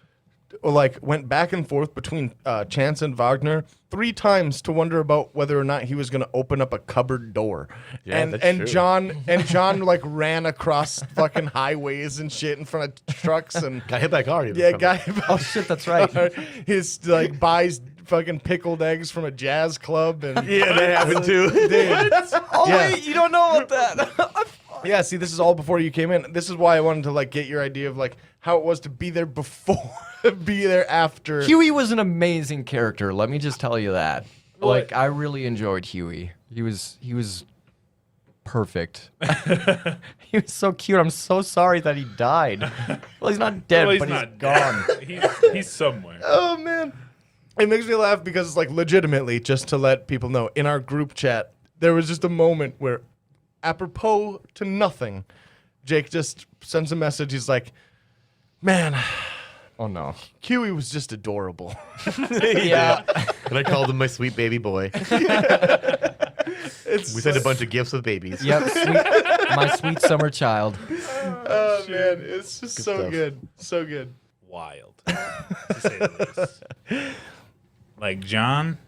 like went back and forth between Chance and Wagner 3 times to wonder about whether or not he was going to open up a cupboard door. Yeah, and that's and true. John like ran across fucking highways and shit in front of trucks and Got hit by a car. even yeah, from guy Oh shit, that's right. his like buys fucking pickled eggs from a jazz club and it. Yeah, that happened too. Dude. Oh Yeah. wait, you don't know about that. Yeah, see, this is all before you came in. This is why I wanted to like get your idea of like how it was to be there before, be there after. Huey was an amazing character. Let me just tell you that. Like I really enjoyed Huey. He was perfect. He was so cute. I'm so sorry that he died. Well, he's not dead, Well, he's but not he's gone. He's somewhere. Oh man, it makes me laugh because it's like legitimately just to let people know in our group chat there was just a moment where, apropos to nothing, Jake just sends a message. He's like, "Man, Oh no. Huey was just adorable." Yeah. And I called him my sweet baby boy. It's We sent a bunch of gifts of babies. Yep. My sweet summer child. Oh man, it's just so stuff. good, so good. Wild, to say the least. Like John,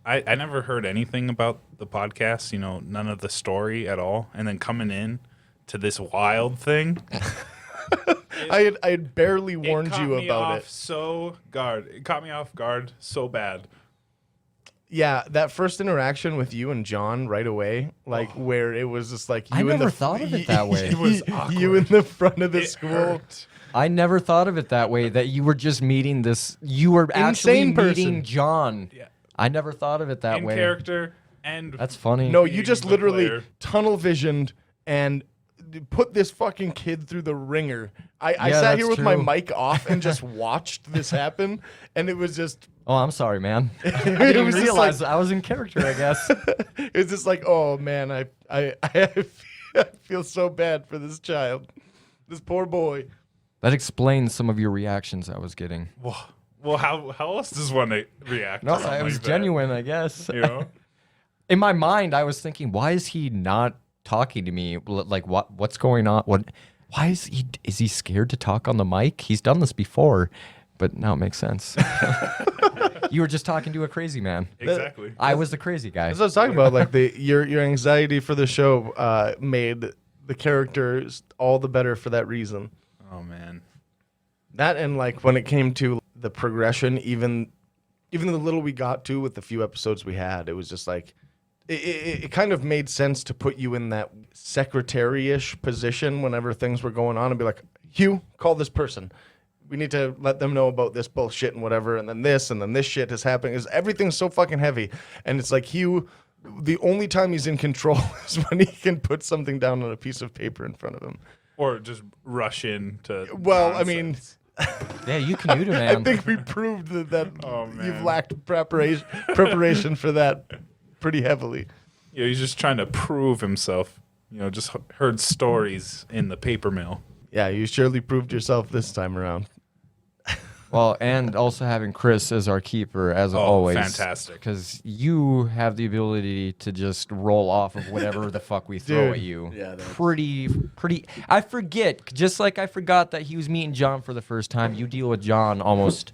I never heard anything about the podcast. You know, none of the story at all. And then coming in to this wild thing, I had barely it warned caught you me about off it. so guard. It caught me off guard so bad. Yeah, that first interaction with you and John right away, like where it was just like you I in never the thought of it that way. It was you in the front of the It school. hurt. I never thought of it that way. That you were just meeting this. You were actually Insane person. meeting John. Yeah. I never thought of it that In way. character and That's funny. No, you being just the literally player. tunnel visioned and put this fucking kid through the ringer. I Yeah, sat that's here with my true. mic off and just watched this happen, and it was just Oh, I'm sorry, man. I it didn't was just realize like I was in character. I guess. it was just like, oh man, I feel so bad for this child, this poor boy. That explains some of your reactions I was getting. well, how else does one react? No, to something it was like that? genuine, I guess. You know. In my mind, I was thinking, why is he not talking to me? Like, what's going on? Why is he scared to talk on the mic? He's done this before, but now it makes sense. You were just talking to a crazy man. Exactly. I was the crazy guy. As I was talking about, like your anxiety for the show made the characters all the better for that reason. Oh man. That and like when it came to the progression, even the little we got to with the few episodes we had, it was just like it kind of made sense to put you in that secretary-ish position whenever things were going on and be like, Hugh, call this person. We need to let them know about this bullshit and whatever, and then this shit is happening. Is everything's so fucking heavy, and it's like Hugh. The only time he's in control is when he can put something down on a piece of paper in front of him. Or just rush into. Well, I mean, Yeah, you can do it, I man. think we proved that Oh, you've man. lacked preparation for that pretty heavily. you know, he's just trying to prove himself. You know, just heard stories in the paper mill. Yeah, you surely proved yourself this time around. Well, and also having Chris as our keeper, as Oh, always. fantastic. Because you have the ability to just roll off of whatever the fuck we throw Dude. at you. Yeah, that's- Pretty. I forget, just like I forgot that he was meeting John for the first time, you deal with John almost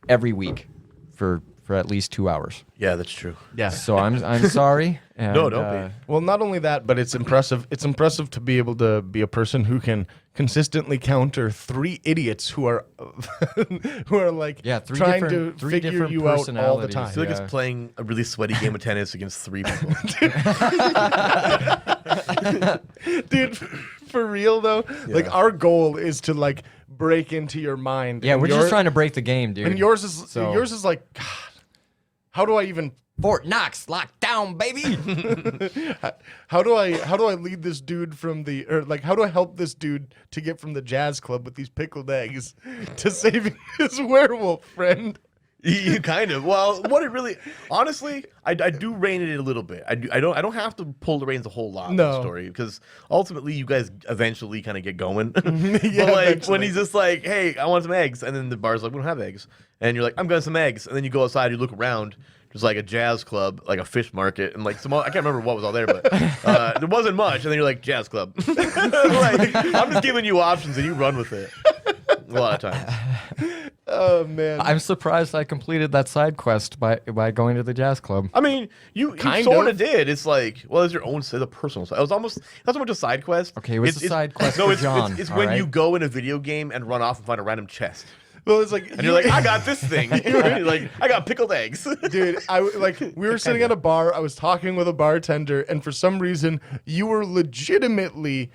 every week for at least 2 hours. Yeah, that's true. Yeah. So I'm sorry. And, No, don't be. Well, not only that, but it's impressive. It's impressive to be able to be a person who can consistently counter 3 idiots who are who are like Yeah, three trying to different- three figure different you out all the personalities. I time. feel like Yeah. it's playing a really sweaty game of tennis against 3 people. Dude, for real though, like our goal is to like break into your mind. Yeah, and we're just trying to break the game, dude. And yours is like, God, how do I even Fort Knox locked down, baby. how do I lead this dude from how do I help this dude to get from the jazz club with these pickled eggs to saving his werewolf friend? You kind of. Well, what it really, honestly, I do rein it in a little bit. I don't have to pull the reins a whole lot in the story because ultimately you guys eventually kind of get going. But like eventually. when he's just like, "Hey, I want some eggs," and then the bar's like, "We don't have eggs," and you're like, "I'm getting some eggs," and then you go outside, you look around. There's like a jazz club, like a fish market, and like I can't remember what was all there, but there wasn't much. And then you're like, jazz club. Like, I'm just giving you options, and you run with it. A lot of times. Oh man, I'm surprised I completed that side quest by going to the jazz club. I mean, you Kind sort of. of did. It's like, well, it's your own the personal side. It was almost not so much a side quest. Okay, it was a side quest No, for it's John, it's all when right? you go in a video game and run off and find a random chest, well, it's like and you're like, I got this thing. You're like, I got pickled eggs. dude, we were sitting at a bar. I was talking with a bartender, and for some reason, you were legitimately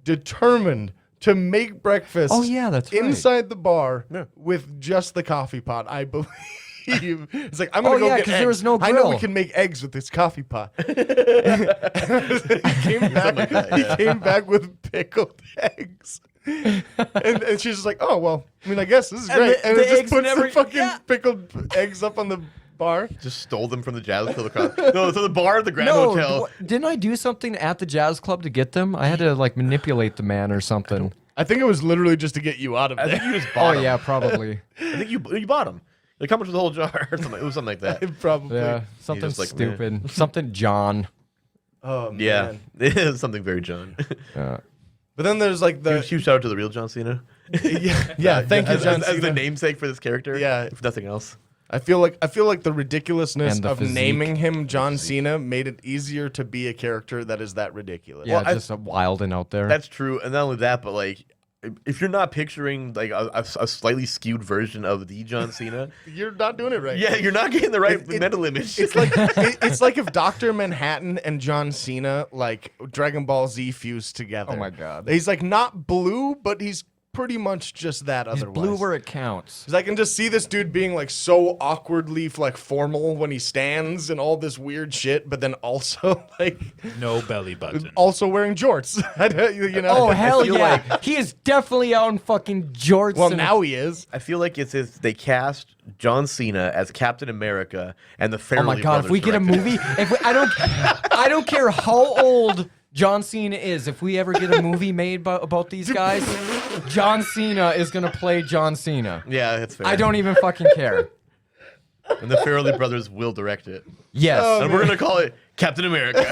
determined to make breakfast. Oh, yeah, that's right. inside the bar Yeah. with just the coffee pot. I believe. It's like I'm gonna Oh, go yeah, get 'cause eggs. there was no I know we grill. can make eggs with this coffee pot. He came back. like that, yeah. He came back with pickled eggs. And she's just like, oh well, I mean, I guess this is And great. the- And the it just eggs puts never- the fucking yeah. pickled eggs up on the bar. Just stole them from the jazz club across. No, so the bar at the Grand No, Hotel. didn't I do something at the jazz club to get them? I had to like manipulate the man or something. I think it was literally just to get you out of I think there. you just Oh bought them. yeah, probably. I think you bought them. Like how much was the whole jar? Or something. It was something like that. Probably. Yeah, something just like, stupid. Something John. Oh man. Yeah, it is something very John. Yeah. But then there's like the Huge shout out to the real John Cena. yeah. Thank you, as, John. as the Cena. namesake for this character. Yeah. if nothing else. I feel like the ridiculousness And the of physique. naming him John Cena made it easier to be a character that is that ridiculous. Yeah, Well, just wild and out there. That's true, and not only that, but like, if you're not picturing like a slightly skewed version of the John Cena, You're not doing it right. yeah, you're not getting the right It- mental image. It's like it's like if Dr. Manhattan and John Cena like Dragon Ball Z fused together. Oh my God. He's like not blue, but he's pretty much just that He's otherwise. blue where it counts. 'Cause I can just see this dude being like so awkwardly like formal when he stands and all this weird shit, but then also like No belly button. also wearing jorts. You know? Oh hell feel yeah! He is definitely out in fucking jorts. Well, and now he is. I feel like it's if they cast John Cena as Captain America and the oh Farrelly my god! If we get a brothers movie, I don't care how old John Cena is. If we ever get a movie made about these guys, John Cena is gonna play John Cena. directed. Yeah, that's fair. I don't even fucking care. And the Farrelly brothers will direct it, Yes. and we're gonna call it Captain America.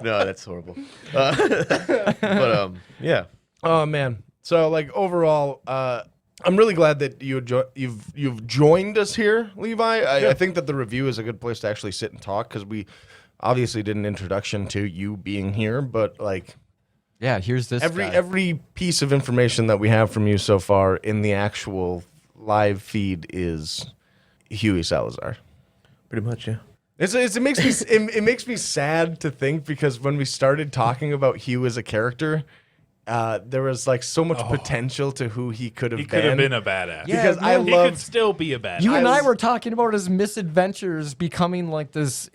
No, that's horrible. But yeah. Oh man. So like overall, I'm really glad that you've joined us here, Levi. I think that the review is a good place to actually sit and talk because we obviously did an introduction to you being here, but like Yeah. Here's this. guy. every piece of information that we have from you so far in the actual live feed is Huey Salazar. Pretty much, yeah. It makes me it makes me sad to think because when we started talking about Hugh as a character, there was like so much potential to who he could have He been. could have been a badass. Yeah, because I man. He love could still be a badass. You and I was- were talking about his misadventures becoming like this.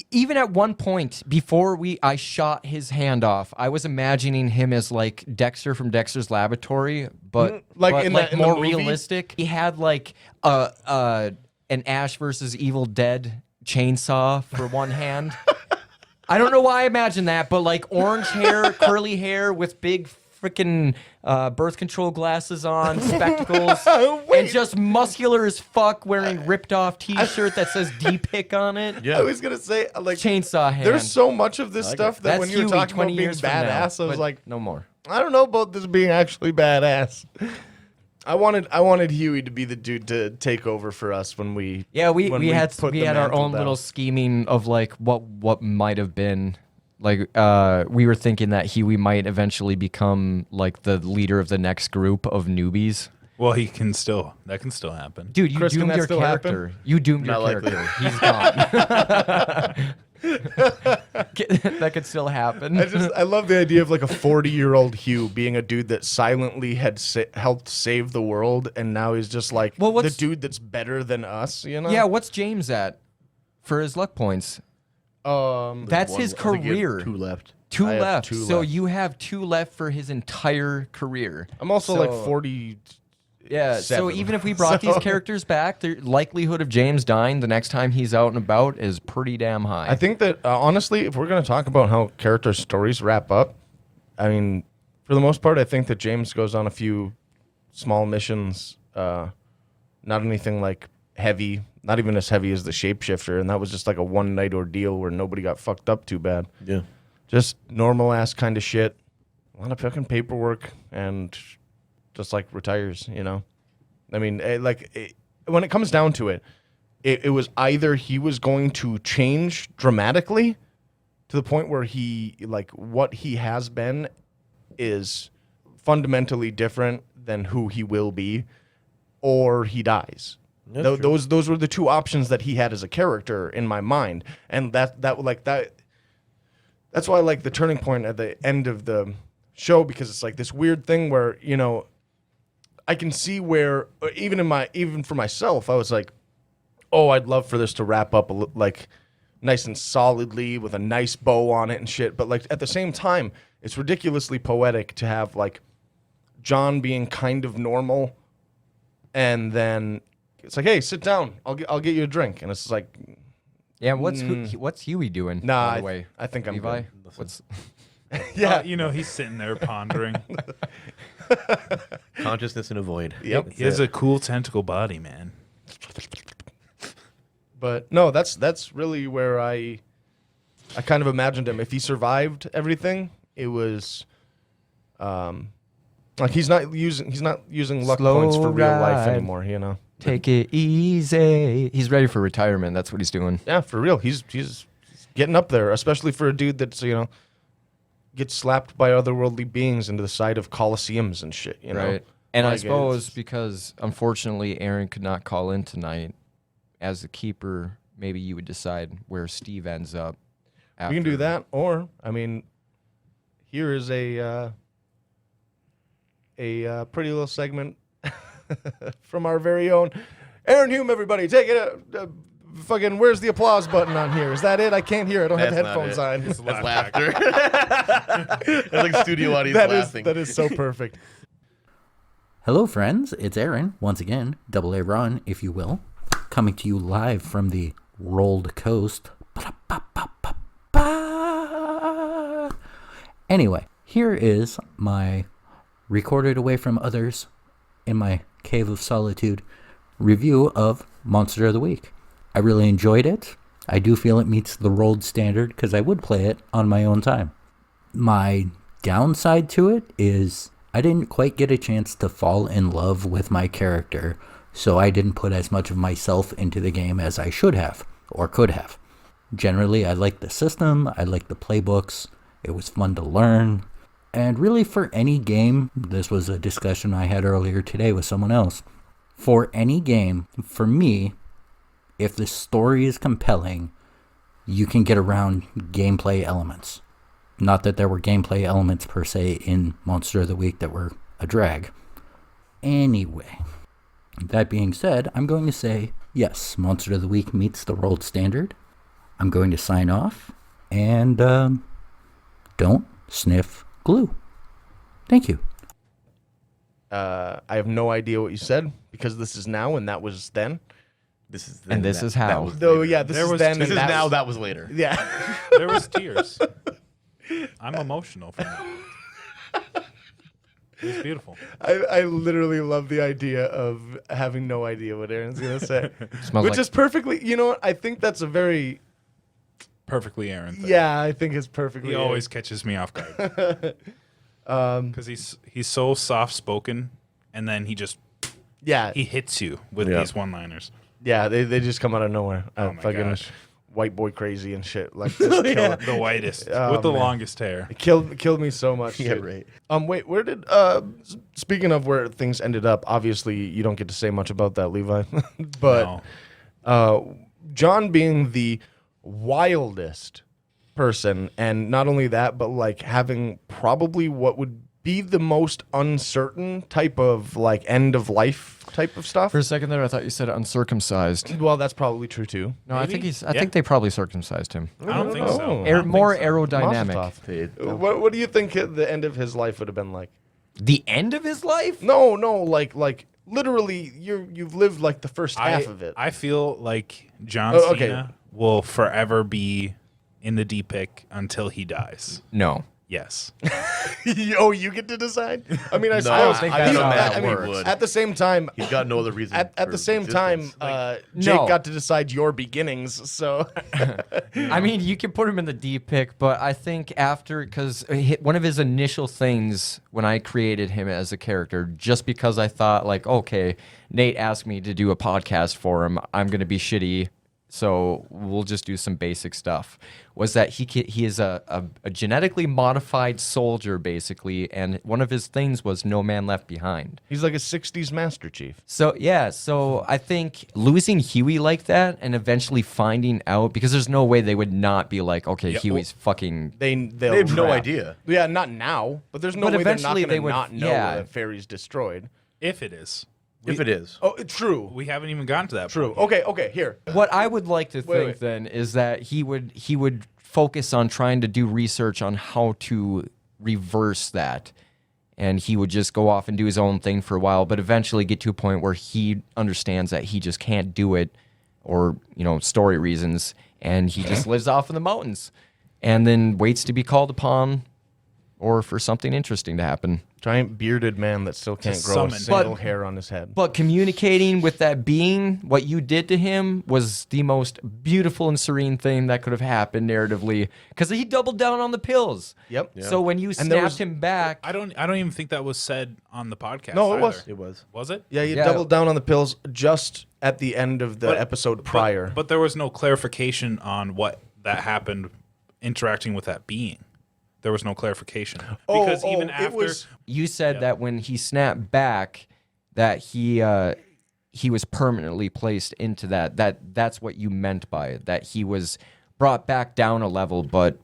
Even at one point, before I shot his hand off, I was imagining him as like Dexter from Dexter's Laboratory, but Like but in like the more movie? realistic. He had like an Ash versus Evil Dead chainsaw for one hand. I don't know why I imagined that, but like orange hair, curly hair with big freaking birth control glasses on, spectacles, and Wait. just muscular as fuck, wearing ripped off T-shirt that says D-Pick on it. Yeah. I was gonna say like Chainsaw hand. there's so much of this like stuff it. that That's when you were Huey talking 20 about being years from now, badass, I was but like, no more. I don't know about this being actually badass. I wanted Huey to be the dude to take over for us when we Yeah, we put we the had our mantle own down. little scheming of like what might have been. Like we were thinking that Huey might eventually become like the leader of the next group of newbies. Well, that can still happen. Dude, you Chris, can doomed that your still happen? character. You doomed your Not likely. character. He's gone. that could still happen. I love the idea of like a 40-year-old Hugh being a dude that silently had helped save the world, and now he's just like the dude that's better than us. You know? Yeah. What's James at for his luck points? That's his career. 2 left. Two I have left. 2 So left. you have 2 left for his entire career. I'm also like 40. Yeah. So 7. even if we brought these characters back, the likelihood of James dying the next time he's out and about is pretty damn high. I think that honestly, if we're going to talk about how character stories wrap up, I mean, for the most part, I think that James goes on a few small missions, not anything like heavy, not even as heavy as the shapeshifter, and that was just like a one-night ordeal where nobody got fucked up too bad. Yeah. Just normal ass kind of shit, a lot of fucking paperwork, and just like retires. You know, I mean, when it comes down to it, it was either he was going to change dramatically to the point where he like what he has been is fundamentally different than who he will be, or he dies. Those were the 2 options that he had as a character in my mind, and that's why I like the turning point at the end of the show, because it's like this weird thing where, you know, I can see where even for myself, I was like, oh, I'd love for this to wrap up like nice and solidly with a nice bow on it and shit. But like at the same time, it's ridiculously poetic to have like John being kind of normal, and then it's like, hey, sit down, I'll get you a drink, and it's like, yeah. What's Huey doing? nah, by the way, I think I'm Levi. good. What's Yeah, You know, he's sitting there pondering. Consciousness in a void. Yep. He has a cool tentacle body, man. But no, that's really where I kind of imagined him. If he survived everything, it was like he's not using luck Slow points for real life ride. anymore, you know. Take it easy. He's ready for retirement. That's what he's doing. Yeah, for real. He's getting up there, especially for a dude that's, you know, gets slapped by otherworldly beings into the side of coliseums and shit, you know. Right. And I Like, suppose because unfortunately Aaron could not call in tonight, as the keeper, maybe you would decide where Steve ends up. we can do that, or I mean, here is a pretty little segment from our very own Aaron Hume. Everybody, take it. Fucking, where's the applause button on here? Is that it? I can't hear. I don't have That's not headphones it. on. It's That's laugh laughter. It's like studio audience laughing. That is so perfect. Hello, friends. It's Aaron, once again, double A Ron, if you will, coming to you live from the Rolled Coast. Anyway, here is my recorded away from others in my cave of solitude review of Monster of the Week. I really enjoyed it. I do feel it meets the Rolled standard because I would play it on my own time. My downside to it is I didn't quite get a chance to fall in love with my character, so I didn't put as much of myself into the game as I should have, or could have. Generally, I liked the system, I liked the playbooks, it was fun to learn, and really for any game, this was a discussion I had earlier today with someone else, for any game, for me, if the story is compelling, you can get around gameplay elements. Not that there were gameplay elements per se in Monster of the Week that were a drag. Anyway, that being said, I'm going to say, yes, Monster of the Week meets the Rolled standard. I'm going to sign off, and don't sniff glue. Thank you. I have no idea what you said because this is now and that was then. This is And this is how. Though, yeah, this There is was then. This and is that now. was- That was later. Yeah. There was tears. I'm emotional from it. It was beautiful. I literally love the idea of having no idea what Aaron's going to say. Smells Which like is perfectly, you know what? I think that's a very, Perfectly Aaron thing. yeah, I think it's perfectly. He always catches me off guard. Because he's so soft spoken, and then he hits you with Yeah. these one-liners. Yeah, they just come out of nowhere. Oh my Fucking gosh. white boy crazy and shit. Like, just kill it. The whitest Oh, with the man. longest hair. It killed me so much. Yeah, dude. right. Wait, where did speaking of where things ended up, obviously you don't get to say much about that, Levi. But No. John being the wildest person, and not only that, but like having probably what would be the most uncertain type of like end of life type of stuff. For a second there, I thought you said uncircumcised. Well, that's probably true too. No, I Maybe? think he's. I Yeah. think they probably circumcised him. I don't think so. know. I don't More think so. aerodynamic. Mazel tov. What do you think the end of his life would have been like? The end of his life? No, like literally, you've lived like the first half of it. I feel like John Oh, okay. Cena will forever be in the D-pick until he dies. No. Yes. Oh, you get to decide. I mean, I No, suppose. I think that's how that I mean, works. at the same time, He's got no other reason. at for the same time, existence. Jake No. got to decide your beginnings. So I mean, you can put him in the D pick, but I think after, because one of his initial things when I created him as a character, just because I thought, like, okay, Nate asked me to do a podcast for him, I'm going to be shitty, so we'll just do some basic stuff, was that he is a genetically modified soldier, basically, and one of his things was no man left behind. he's like a '60s Master Chief. So yeah, so I think losing Huey like that and eventually finding out, because there's no way they would not be like, okay, Yeah, Huey's fucking. They'll they have no trap. idea. Yeah, not now, but there's no But way they're not eventually going they to would- not know yeah. that Fairy's destroyed. If it is. If it is, Oh, true. We haven't even gotten to that True. point. Okay, here. What I would like to think wait. then is that he would focus on trying to do research on how to reverse that. And he would just go off and do his own thing for a while, but eventually get to a point where he understands that he just can't do it, or, story reasons, and he just lives off in the mountains and then waits to be called upon or for something interesting to happen. Giant bearded man that still can't grow a summon. single But- hair on his head. But communicating with that being, what you did to him, was the most beautiful and serene thing that could have happened narratively, because he doubled down on the pills. Yep. So when you And there snapped was- him back, I don't even think that was said on the podcast. No, it either. was. it was. Was it? Yeah, you Yeah. doubled down on the pills just at the end of the But- episode prior. But there was no clarification on what that happened interacting with that being. There was no clarification. Because even it after was you said that when he snapped back, that he was permanently placed into that's what you meant by it, that he was brought back down a level, but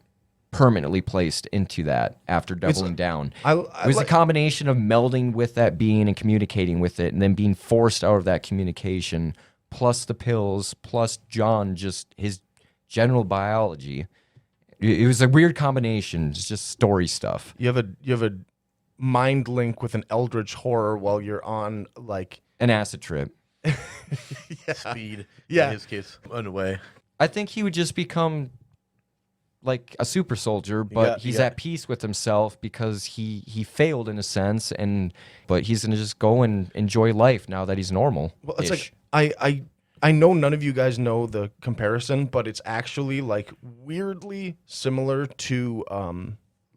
permanently placed into that after doubling down. I It was a like- combination of melding with that being and communicating with it, and then being forced out of that communication, plus the pills, plus John, just his general biology. It was a weird combination. It's just story stuff. you have a mind link with an eldritch horror while you're on like An acid trip. Speed. Yeah. In his case, underway. I think he would just become like a super soldier, but got- he's yeah. at peace with himself because he failed in a sense, but he's gonna just go and enjoy life now that he's normal. well it's like I know none of you guys know the comparison, but it's actually like weirdly similar to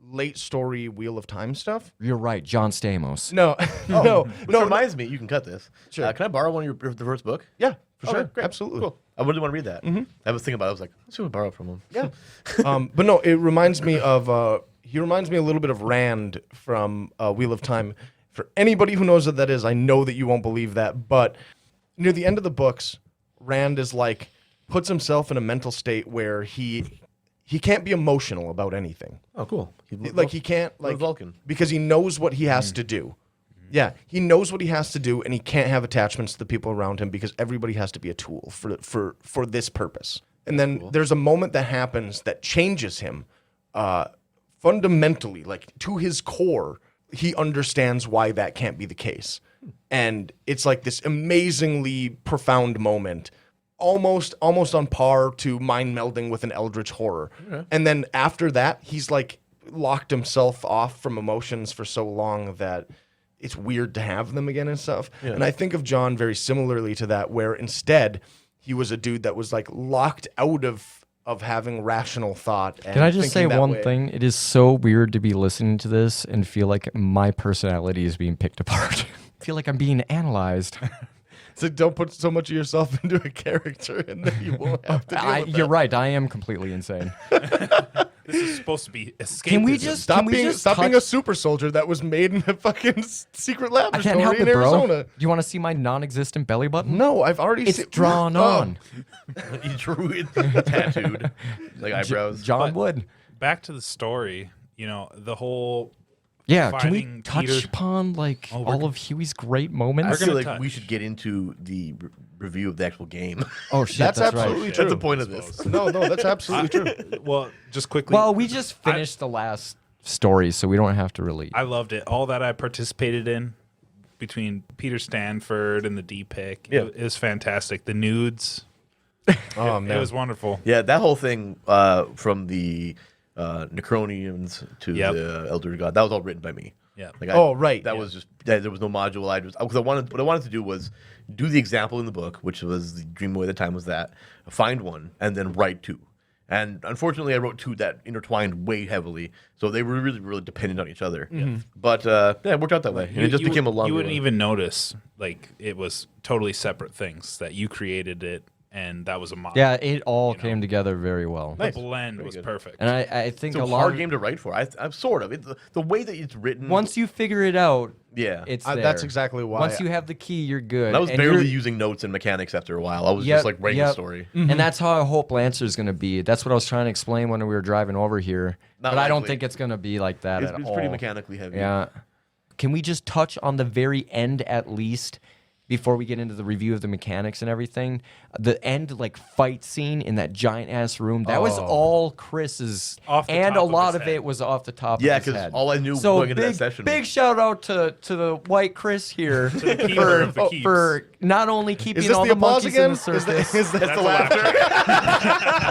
late story Wheel of Time stuff. You're right, John Stamos. No, no, Which reminds me, you can cut this. Sure. Can I borrow one of the first book? yeah, for Okay, sure, great. absolutely. Cool. I really want to read that. I was thinking about it. I was like, let's see what I borrow from him. Yeah. But no, it reminds me of he reminds me a little bit of Rand from Wheel of Time. For anybody who knows what that is, I know that you won't believe that, but near the end of the books, Rand is like puts himself in a mental state where he can't be emotional about anything. Oh, cool. Like he can't like Vulcan. because he knows what he has to do. Yeah, he knows what he has to do, and he can't have attachments to the people around him because everybody has to be a tool for this purpose. And then there's a moment that happens that changes him fundamentally, like to his core. He understands why that can't be the case, and it's like this amazingly profound moment. Almost on par to mind melding with an eldritch horror. And then after that, he's like locked himself off from emotions for so long that it's weird to have them again and stuff. And I think of John very similarly to that, where instead he was a dude that was like locked out of having rational thought. And Can I just say thinking that one way. thing? It is so weird to be listening to this and feel like my personality is being picked apart. I feel like I'm being analyzed. So don't put so much of yourself into a character, and then you won't have to deal with You're that. right. I am completely insane. This is supposed to be escapism. Can we just Stop being a touch- super soldier that was made in a fucking secret I laboratory can't help in it, bro. Arizona. Do you want to see my non-existent belly button? No, I've already It's seen drawn on. He drew it tattooed, like eyebrows. John Wood. Back to the story. You know, the whole. Yeah, can we Fighting touch Peter- upon like Oh, we're all gonna- of Huey's great I moments? feel gonna like touch. we should get into the review of the actual game. Oh shit, That's that's absolutely right. true. That's the point of this. No, that's absolutely true. Well, just quickly. Well, we just finished the last story, so we don't have to really. I loved it. All that I participated in between Peter Stanford and the D pick. Yeah. It was fantastic. The nudes. Oh It man, was wonderful. Yeah, that whole thing from the Necronians to Yep. the Elder God, that was all written by me. Yeah. Like Oh, right. That was just there was no module. Because what I wanted to do was do the example in the book, which was the Dream Away at the time was that find one and then write two. And unfortunately, I wrote two that intertwined way heavily, so they were really dependent on each other. But yeah, it worked out that way, and it just became a long. You wouldn't even notice like it was totally separate things that you created it, and that was a model. Yeah, it all You know. came together very well. The Nice. blend Very was good. perfect. And I think It's a a lot hard of, game to write for. I'm sort of the way that it's written. once you figure it out, yeah, it's there. that's exactly why. Once you have the key, you're good. I was And barely you're- using notes and mechanics after a while. I was Yep, just like writing yep. the story. And that's how I hope Lancer's going to be. That's what I was trying to explain when we were driving over here. Not but I don't likely. think it's going to be like that It's, at it's all. pretty mechanically heavy. Yeah. Can we just touch on the very end at least before we get into the review of the mechanics and everything? The end like fight scene in that giant ass room. That was all Chris's, Off the and top a of lot his of head. it was off the top Yeah, of his 'cause head. all I knew so going into that big, session big was- shout out to the white Chris here the keeper of the keeps. for not only keeping Is this all the the applause monkeys again? in the circus. Is that That's the laughter.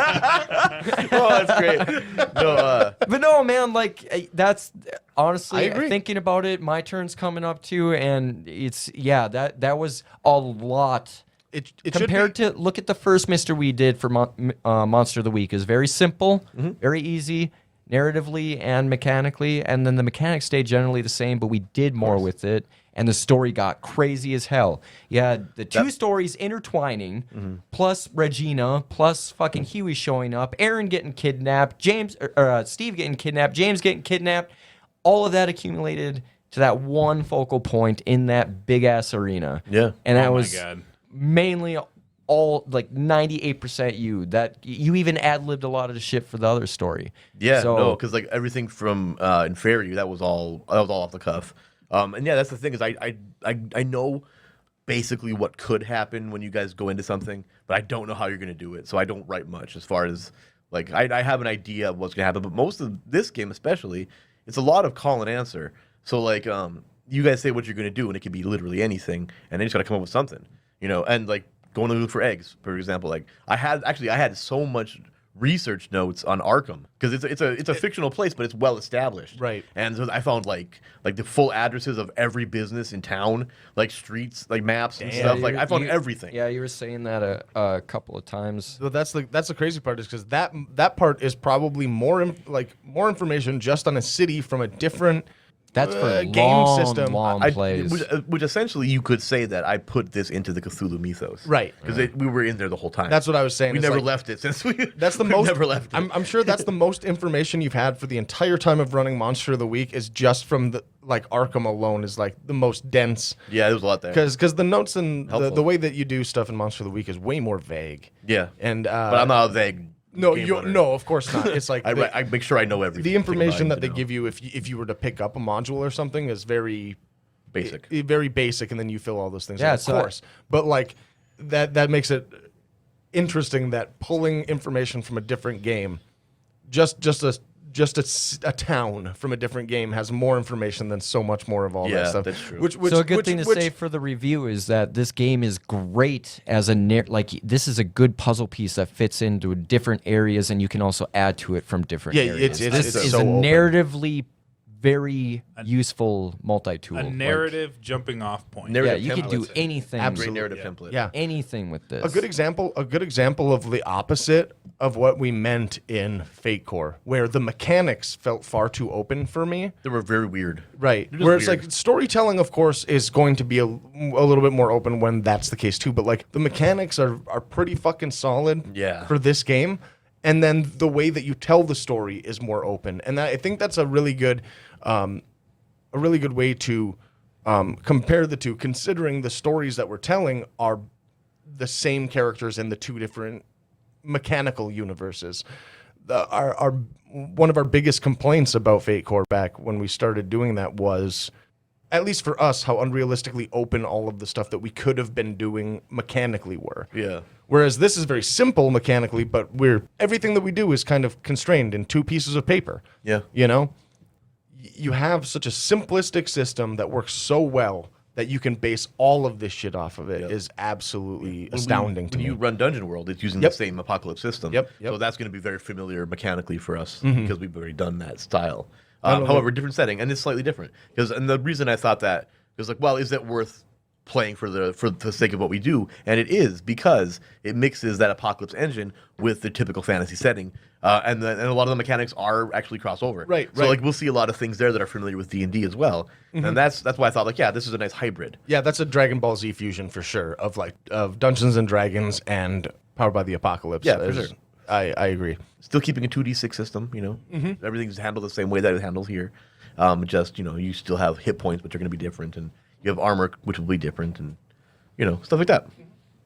Oh, that's great. No, But no, man, like that's honestly I agree. thinking about it. My turn's coming up too, and it's that was a lot it should compared be, to look at the first Mister we did for Monster of the Week. Is very simple, very easy, narratively and mechanically, and then the mechanics stayed generally the same, but we did more with it. And the story got crazy as hell. You had the two stories intertwining, plus Regina, plus fucking Huey showing up, Aaron getting kidnapped, Steve getting kidnapped, James getting kidnapped. All of that accumulated to that one focal point in that big ass arena. Yeah. and that Oh my was God. mainly all like 98% you. That you even ad libbed a lot of the shit for the other story. yeah, so, no, because like everything from Inferi, that was all off the cuff. And yeah, that's the thing is I know basically what could happen when you guys go into something, but I don't know how you're gonna do it. So I don't write much as far as like I have an idea of what's gonna happen, but most of this game especially, it's a lot of call and answer. So like you guys say what you're gonna do, and it could be literally anything, and then you just gotta come up with something, you know. And like going to look for eggs, for example. Like I had so much research notes on Arkham because it's a fictional place, but it's well established, Right. And so I found like the full addresses of every business in town, like streets, like maps and stuff. Like I found everything. Yeah, you were saying that a couple of times. So that's the crazy part is because that part is probably more information just on a city from a different That's for game long, system. long plays. Which essentially you could say that I put this into the Cthulhu mythos, Right. Because we were in there the whole time. That's what I was saying. we It's never like- left it since we. That's the we've most. Never left it. I'm sure that's the most information you've had for the entire time of running Monster of the Week is just from the like Arkham alone is like the most dense Yeah, there was a lot there. because the notes and Helpful. the way that you do stuff in Monster of the Week is way more vague. Yeah, And but I'm not a vague. no, game you runner. no, of course not. It's like I make sure I know everything. the information that they you know. give you if you were to pick up a module or something is very basic. very basic, and then you fill all those things. Yeah, in, of so- course. But like that makes it interesting that pulling information from a different game, just a town from a different game has more information than so much more of all Yeah, that stuff. that's true. Which, So a good thing to say for the review is that this game is great as a this is a good puzzle piece that fits into different areas, and you can also add to it from different Yeah, areas. it's This is so a open. narratively very useful multi-tool. A Like, narrative jumping off point. yeah, narrative you could do templates. anything. Great Absolutely, narrative yeah. template. yeah. Anything with this. A good example of the opposite of what we meant in Fate Core, where the mechanics felt far too open for me. They were very weird. Right. They're just Where it's weird. like storytelling, of course, is going to be a little bit more open when that's the case too. But like the mechanics are pretty fucking solid Yeah. for this game. and then the way that you tell the story is more open. And I think that's a really good way to compare the two, considering the stories that we're telling are the same characters in the two different mechanical universes. Our one of our biggest complaints about Fate Core back when we started doing that was, at least for us, how unrealistically open all of the stuff that we could have been doing mechanically were. Yeah. Whereas this is very simple mechanically, but everything that we do is kind of constrained in 2 pieces of paper. Yeah. You know? You have such a simplistic system that works so well that you can base all of this shit off of it is absolutely astounding to when me. you run Dungeon World, it's using the same Apocalypse system. Yep. So that's going to be very familiar mechanically for us because we've already done that style. However, different setting, and it's slightly different. And the reason I thought that was like, well, is it worth playing for the sake of what we do? And it is, because it mixes that Apocalypse engine with the typical fantasy setting. And a lot of the mechanics are actually crossover. Right. So like we'll see a lot of things there that are familiar with D&D as well. And that's why I thought like, yeah, this is a nice hybrid. Yeah, that's a Dragon Ball Z fusion for sure of Dungeons and Dragons and Powered by the Apocalypse. Yeah, for sure. I agree. Still keeping a 2d6 system, you know. Everything's handled the same way that it's handled here. Just, you know, you still have hit points, which are going to be different, and you have armor, which will be different, and, you know, stuff like that.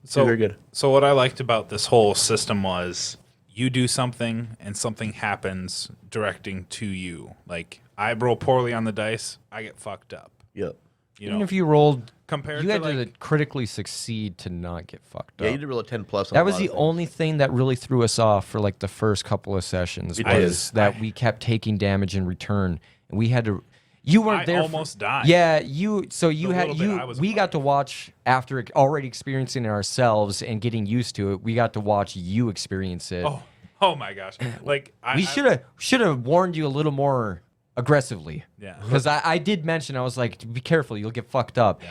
So very good. So what I liked about this whole system was you do something and something happens directing to you. Like, I roll poorly on the dice, I get fucked up. Yep. You Even know, if you rolled, compared you to had like, to critically succeed to not get fucked Yeah, up. you did roll a 10 plus. On That a was lot the of things. only thing that really threw us off for like the first couple of sessions. It Was is. that we kept taking damage in return, and we had to. You weren't I there. almost died. Yeah, you. So you The had little bit you. I was We got involved. to watch after already experiencing it ourselves and getting used to it. We got to watch you experience it. Oh my gosh! Like we should have warned you a little more aggressively. Yeah. Because I did mention, I was like, be careful, you'll get fucked up.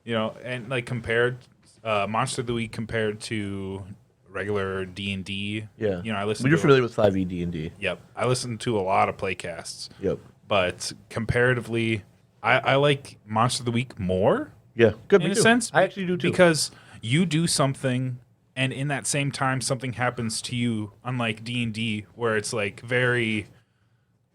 You know, and like compared Monster of the Week compared to regular D&D. Yeah. You know, I listened. But you're to familiar with 5e D&D. Yep, I listened to a lot of playcasts. Yep. But comparatively, I like Monster of the Week more. Yeah. Good. In me a too. sense, I actually do too. because you do something, and in that same time, something happens to you. Unlike D&D, where it's like very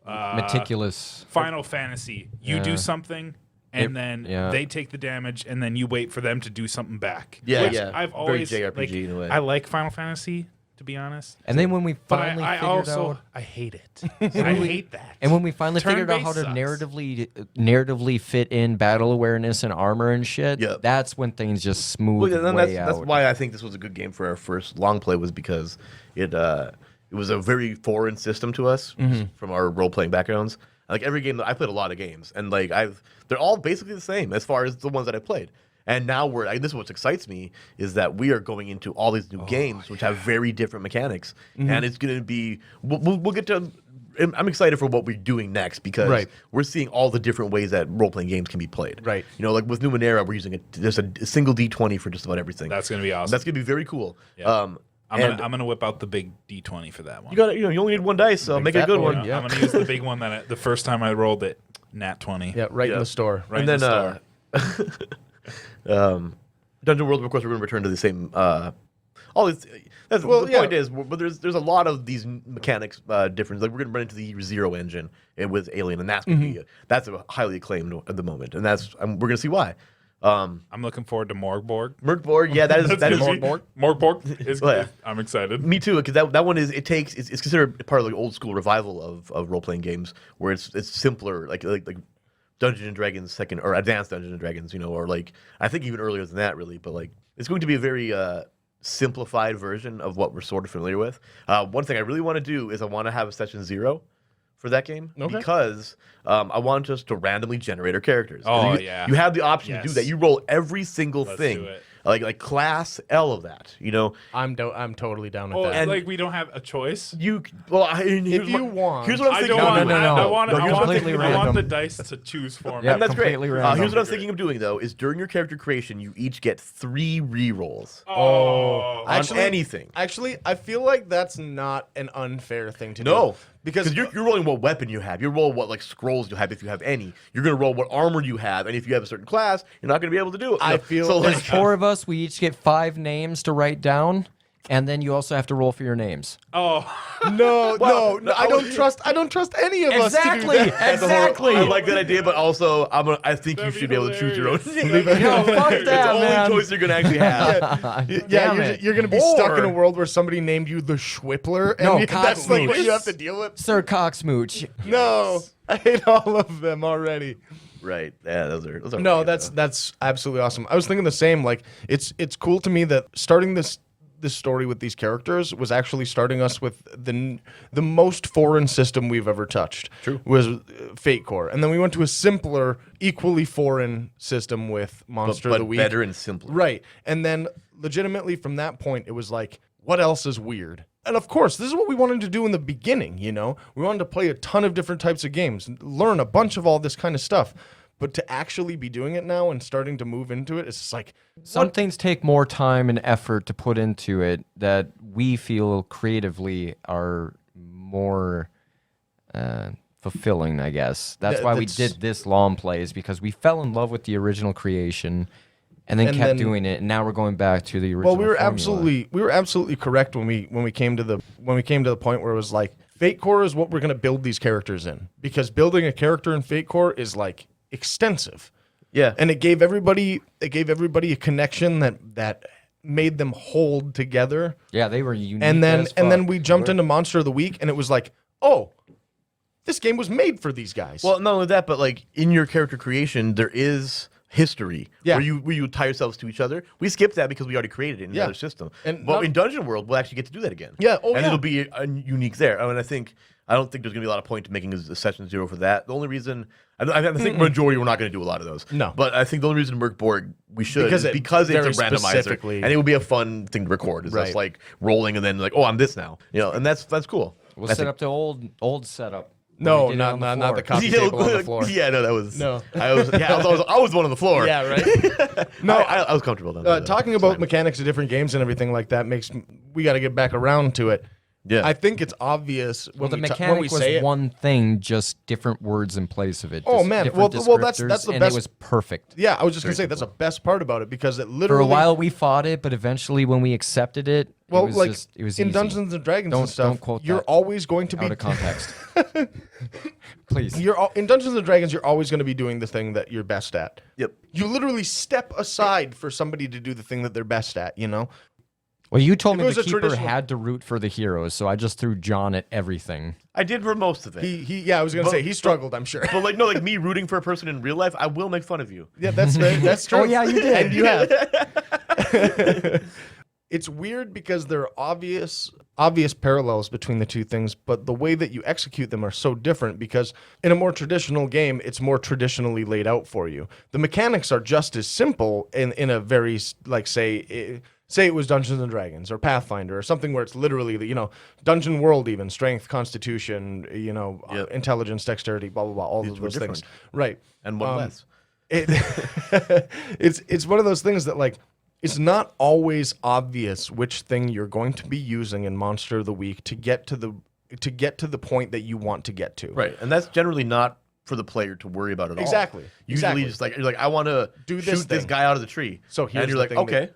Meticulous. Final Fantasy. You do something, and then yeah. they take the damage, and then you wait for them to do something back. Yeah, Which yeah. I've Very always JRPG like, in a way. I like Final Fantasy, to be honest. And then when we But finally I figured also out, I hate it. I hate that. and when we finally figured out how to Turn-based sucks. narratively fit in battle awareness and armor and shit, Yeah. that's when things just smooth Well, yeah, then way that's out. why I think this was a good game for our first long play, was because it was a very foreign system to us from our role playing backgrounds. Like every game that I played, a lot of games, and like they're all basically the same as far as the ones that I played. And now this is what excites me, is that we are going into all these new games which have very different mechanics, and it's going to be we'll get to. I'm excited for what we're doing next, because we're seeing all the different ways that role-playing games can be played. Right. You know, like with Numenera, we're using there's a single D20 for just about everything. That's gonna be awesome. That's gonna be very cool. Yeah. And I'm gonna whip out the big D20 for that one. you only need one dice, so make it a fat good boy. one. Yeah, I'm gonna use the big one that the first time I rolled it, nat 20. Yeah, right in Yeah. the store. Right And in then the store. Dungeon World, of course, we're going to return to the same. All these. The point is, but there's a lot of these mechanics difference. Like we're going to run into the Year Zero engine with Alien, and that's going to be that's a highly acclaimed at the moment, and we're going to see why. I'm looking forward to Morgborg. Merkborg, yeah, that is Morgborg. Morgborg is Oh, yeah. good. I'm excited. Me too, because that one is it's considered part of the old school revival of role playing games, where it's simpler, like Dungeons and Dragons second, or Advanced Dungeons and Dragons, you know, or like I think even earlier than that, really. But like it's going to be a very simplified version of what we're sort of familiar with. One thing I really want to do is I want to have a session 0 for that game, because I want us to randomly generate our characters. Oh, you, you have the option to do Yes. that. You roll every single Let's thing, do it. like class L of that. You know, I'm totally down with Oh, that. like we don't have a choice. here's you what- want- here's what I'm I thinking. don't want. no, no. I want. No, I here's want, what I'm the, thinking. I want random. the dice to choose for me. Yeah, That's great. completely random. Here's what I was thinking of doing, though, is during your character creation, you each get 3 re-rolls Oh, on anything. Actually, I feel like that's not an unfair thing to do. No, because you're rolling what weapon you have. You roll what like scrolls you have, if you have any. You're gonna roll what armor you have, and if you have a certain class, you're not gonna be able to do it. I feel so. there's Like, There's 4 of us. We each get 5 names to write down. And then you also have to roll for your names. Oh, No, I don't trust any of us to do that. Exactly. I like that idea, but also I think you That'd be should be able to choose your own. No, fuck It's the that, only man. choice you're gonna actually have. Damn You're, it. you're gonna be stuck in a Or- world where somebody named you the Schwippler, and No, that's like what Cocksmooch. you have to deal with. Sir Cocksmooch. No, I hate all of them already. Right. Yeah, those are No, great, though. that's absolutely awesome. I was thinking the same. Like it's cool to me that starting this story with these characters was actually starting us with the most foreign system we've ever touched. True. Was Fate Core, and then we went to a simpler, equally foreign system with Monster but of the Week. better and simpler. Right. And then legitimately from that point, it was like, what else is weird? And of course, this is what we wanted to do in the beginning, you know? We wanted to play a ton of different types of games, learn a bunch of all this kind of stuff. But to actually be doing it now and starting to move into it, it's just like, Some things take more time and effort to put into it that we feel creatively are more fulfilling, I guess. That's why we did this long plays, because we fell in love with the original creation and then kept doing it, and now we're going back to the original. well, we were formula. absolutely correct when we came to the point where it was like, Fate Core is what we're gonna build these characters in. Because building a character in Fate Core is like extensive. Yeah. And it gave everybody a connection that made them hold together. Yeah, they were unique. And then as and then fuck. we jumped into Monster of the Week, and it was like, oh, this game was made for these guys. Well, not only that, but like in your character creation, there is history Yeah. where you tie yourselves to each other. We skipped that because we already created it in Yeah. another system. And But not- in Dungeon World, we'll actually get to do that again. Yeah, oh, and yeah. it'll be unique there. I mean, I don't think there's gonna be a lot of point to making a session 0 for that. The only reason I think majority we're not gonna do a lot of those. No. But I think the only reason Merc Borg we should Because is it because it's very a randomizer, specifically- and it would be a fun thing to record. It's Right. just like rolling and then like, oh, I'm this now, and that's cool. We'll I set think- up the old setup. No, where we did it not on the floor. coffee table on the floor. Yeah, no, that was No. I was the one on the floor. Yeah, right. No, I was comfortable. Talking about mechanics of different games and everything like that we got to get back around to it. Yeah. I think it's obvious Well, the when we mechanic was say it. one thing, just different words in place of it. Oh, just man. different Well, that's descriptors, the and best- it was perfect. Yeah, I was just gonna say that's the best part about it because it For literally a while we fought it, but eventually when we accepted it, well, it was like just, it was in easy. Dungeons and Dragons Don't- and stuff, don't quote you're that always going to be out of context. Please. in Dungeons and Dragons, you're always going to be doing the thing that you're best at. Yep. You literally step aside for somebody to do the thing that they're best at. You know. Well, you told If me it was the a keeper traditional- had to root for the heroes, so I just threw John at everything. I did for most of it. Yeah, I was gonna But- say he struggled. I'm sure. But like me rooting for a person in real life, I will make fun of you. Yeah, that's true. Oh, yeah, you did. And you have. It's weird because there are obvious parallels between the two things, but the way that you execute them are so different because in a more traditional game, it's more traditionally laid out for you. The mechanics are just as simple in a very, like, say it was Dungeons and Dragons or Pathfinder or something where it's literally, Dungeon World even, strength, constitution, Yep. intelligence, dexterity, blah, blah, blah, all of were those things. different. Right. And one less. It's one of those things that like it's not always obvious which thing you're going to be using in Monster of the Week to get to the point that you want to get to. Right. And that's generally not for the player to worry about at all. Exactly. Usually just like you're like, I want to Do shoot this this thing. guy out of the tree. So here's and you're the like, thing okay.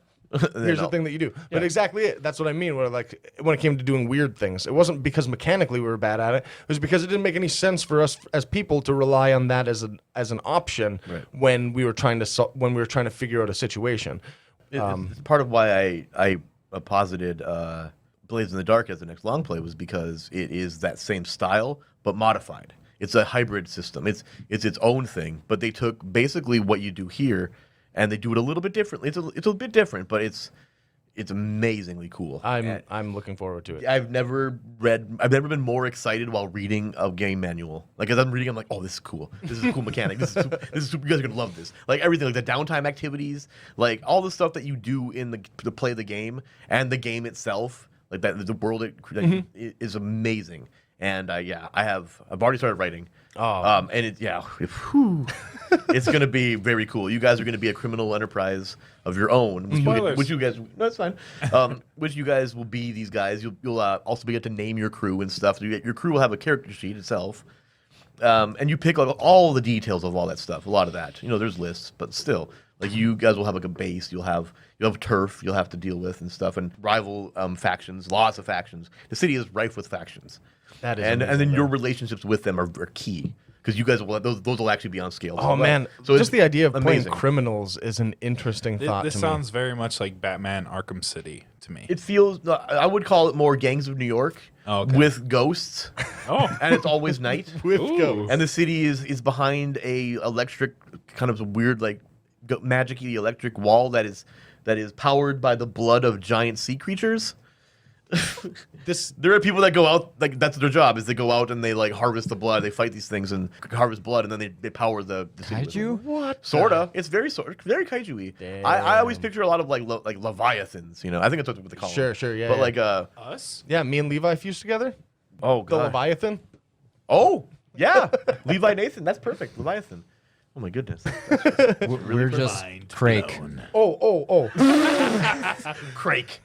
Here's the thing that you do. But exactly it. That's what I mean. Where like when it came to doing weird things, it wasn't because mechanically we were bad at it. It was because it didn't make any sense for us as people to rely on that as an option Right. when we were trying to figure out a situation. It's part of why I posited Blades in the Dark as the next long play was because it is that same style but modified. It's a hybrid system. It's its own thing, but they took basically what you do here and they do it a little bit differently. It's a bit different, but it's amazingly cool. I'm looking forward to it. I've never been more excited while reading a game manual. Like as I'm reading, I'm like, oh, this is cool. This is a cool mechanic. This is super, you guys are gonna love this. Like everything, like the downtime activities, like all the stuff that you do in to play the game and the game itself, like that the world is amazing. And I've already started writing. And it's gonna be very cool. You guys are gonna be a criminal enterprise of your own, which you guys. No, it's fine. Which you guys will be these guys. You'll also be able to name your crew and stuff. Your crew will have a character sheet itself, and you pick all the details of all that stuff. A lot of that, there's lists, but still, Like you guys will have like a base, you'll have turf you'll have to deal with and stuff, and rival factions, lots of factions. The city is rife with factions. That is and amazing, then your man. relationships with them are key because you guys will those will actually be on scale. Oh man, so just the idea of playing amazing. criminals is an interesting thought This to sounds very much like Batman Arkham City to me. It feels I would call it more Gangs of New York with ghosts, Oh, and it's always night. me. With Ooh. ghosts. And the city is behind a electric kind of weird like magic-y electric wall that is powered by the blood of giant sea creatures. There are people that go out like that's their job is they go out and they like harvest the blood. They fight these things and harvest blood, and then they power the city with it. Kaiju? What? Sorta. It's very kaiju-y. I always picture a lot of like leviathans. You know, I think that's what they call them. Sure, yeah. But yeah. like us? Yeah, me and Levi fused together. oh The god. Leviathan. Oh yeah, Levi Nathan. That's perfect. Leviathan. Oh my goodness. We're just Mind Crake. blown. Oh. Crake.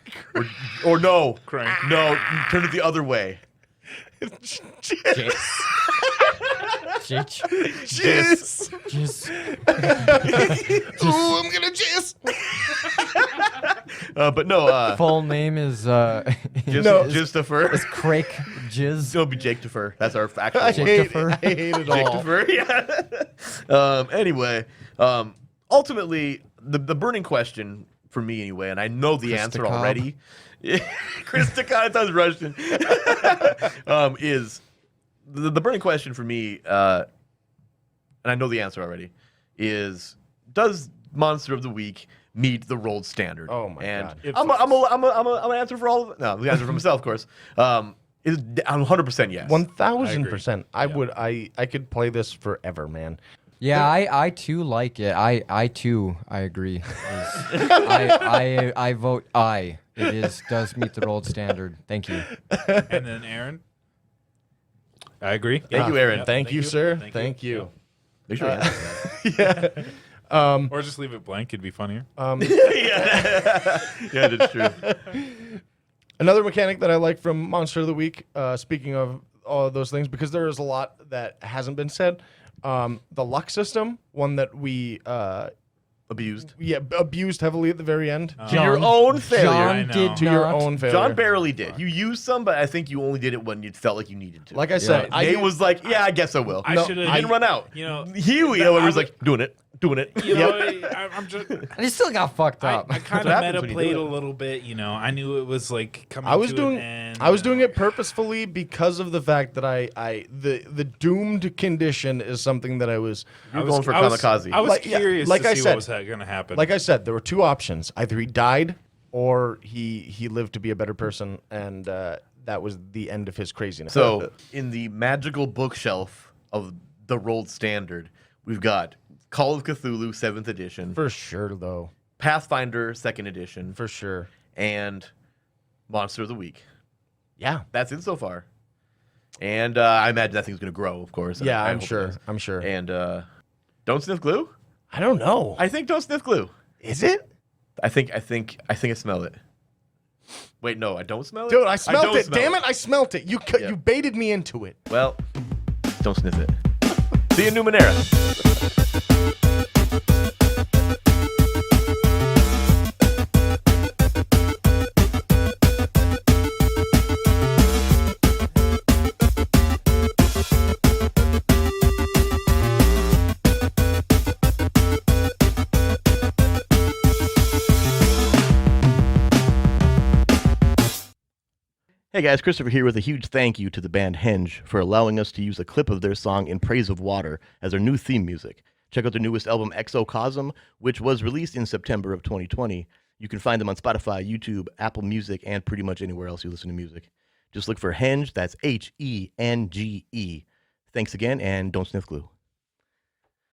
Or no. Crank. No, turn it the other way. Jizz. Jizz. Jizz. Ooh, I'm gonna jizz. But no, Full name is Jistifer. is Crake Jizz. It'll be Jake Defer. That's our actual I one. hate Defer. it Jake all. Defer, yeah. Anyway, ultimately, the burning question for me anyway, and I know the answer Christakov. already. Christakov, that sounds Russian. Is the burning question for me, and I know the answer already, is does Monster of the Week meet the rolled standard? Oh my and God. I'm an answer for all of it. No, the answer for myself, of course. Is I'm 100% yes. 1000%. I could play this forever, man. Yeah, I too like it. I too agree. I vote aye. It does meet the rolled standard. Thank you. And then Aaron? I agree. Thank you, Aaron. Thank you, sir. Thank you. Make sure you answer that. Or just leave it blank. It'd be funnier. Yeah, that's true. Another mechanic that I like from Monster of the Week, speaking of all of those things, because there is a lot that hasn't been said. The luck system, one that we Abused. abused heavily at the very end. To your own failure. I John know. did To your not. own failure. John barely did. You used some, but I think you only did it when you felt like you needed to. Like I said, Nate was like, "Yeah, I guess I will." I No, should've- he didn't run out. You know, Huey, that- however, I was would- like, "Doing it." You know, I'm just. And he still got fucked I up. kind what of happens meta when you played do a it. little bit. You know, I knew it was like coming. I was to doing an end, I was you know. doing it purposefully because of the fact that the doomed condition is something that I was You're going for kamikaze. I was Like, yeah, curious like to I see said- what was going to happen. like I said, there were two options. Either he died or he lived to be a better person, and that was the end of his craziness. So, in the magical bookshelf of the rolled standard, we've got Call of Cthulhu 7th edition, for sure, though, Pathfinder 2nd edition, for sure, and Monster of the Week. yeah, That's it so far. And I imagine that thing's going to grow, of course. yeah. I I'm hope it sure. does. I'm sure. And Don't Sniff Glue? I don't know. I think Don't Sniff Glue. Is it? I think I smell it. Wait, no, I don't smell it? Dude, I smelt don't it. smell Damn it, I smelt it. You you baited me into it. Well, don't sniff it. See you in Numenera. Hey guys, Christopher here with a huge thank you to the band Henge for allowing us to use a clip of their song In Praise of Water as their new theme music. Check out their newest album, Exocosm, which was released in September of 2020. You can find them on Spotify, YouTube, Apple Music, and pretty much anywhere else you listen to music. Just look for Henge, that's Henge. Thanks again, and don't sniff glue.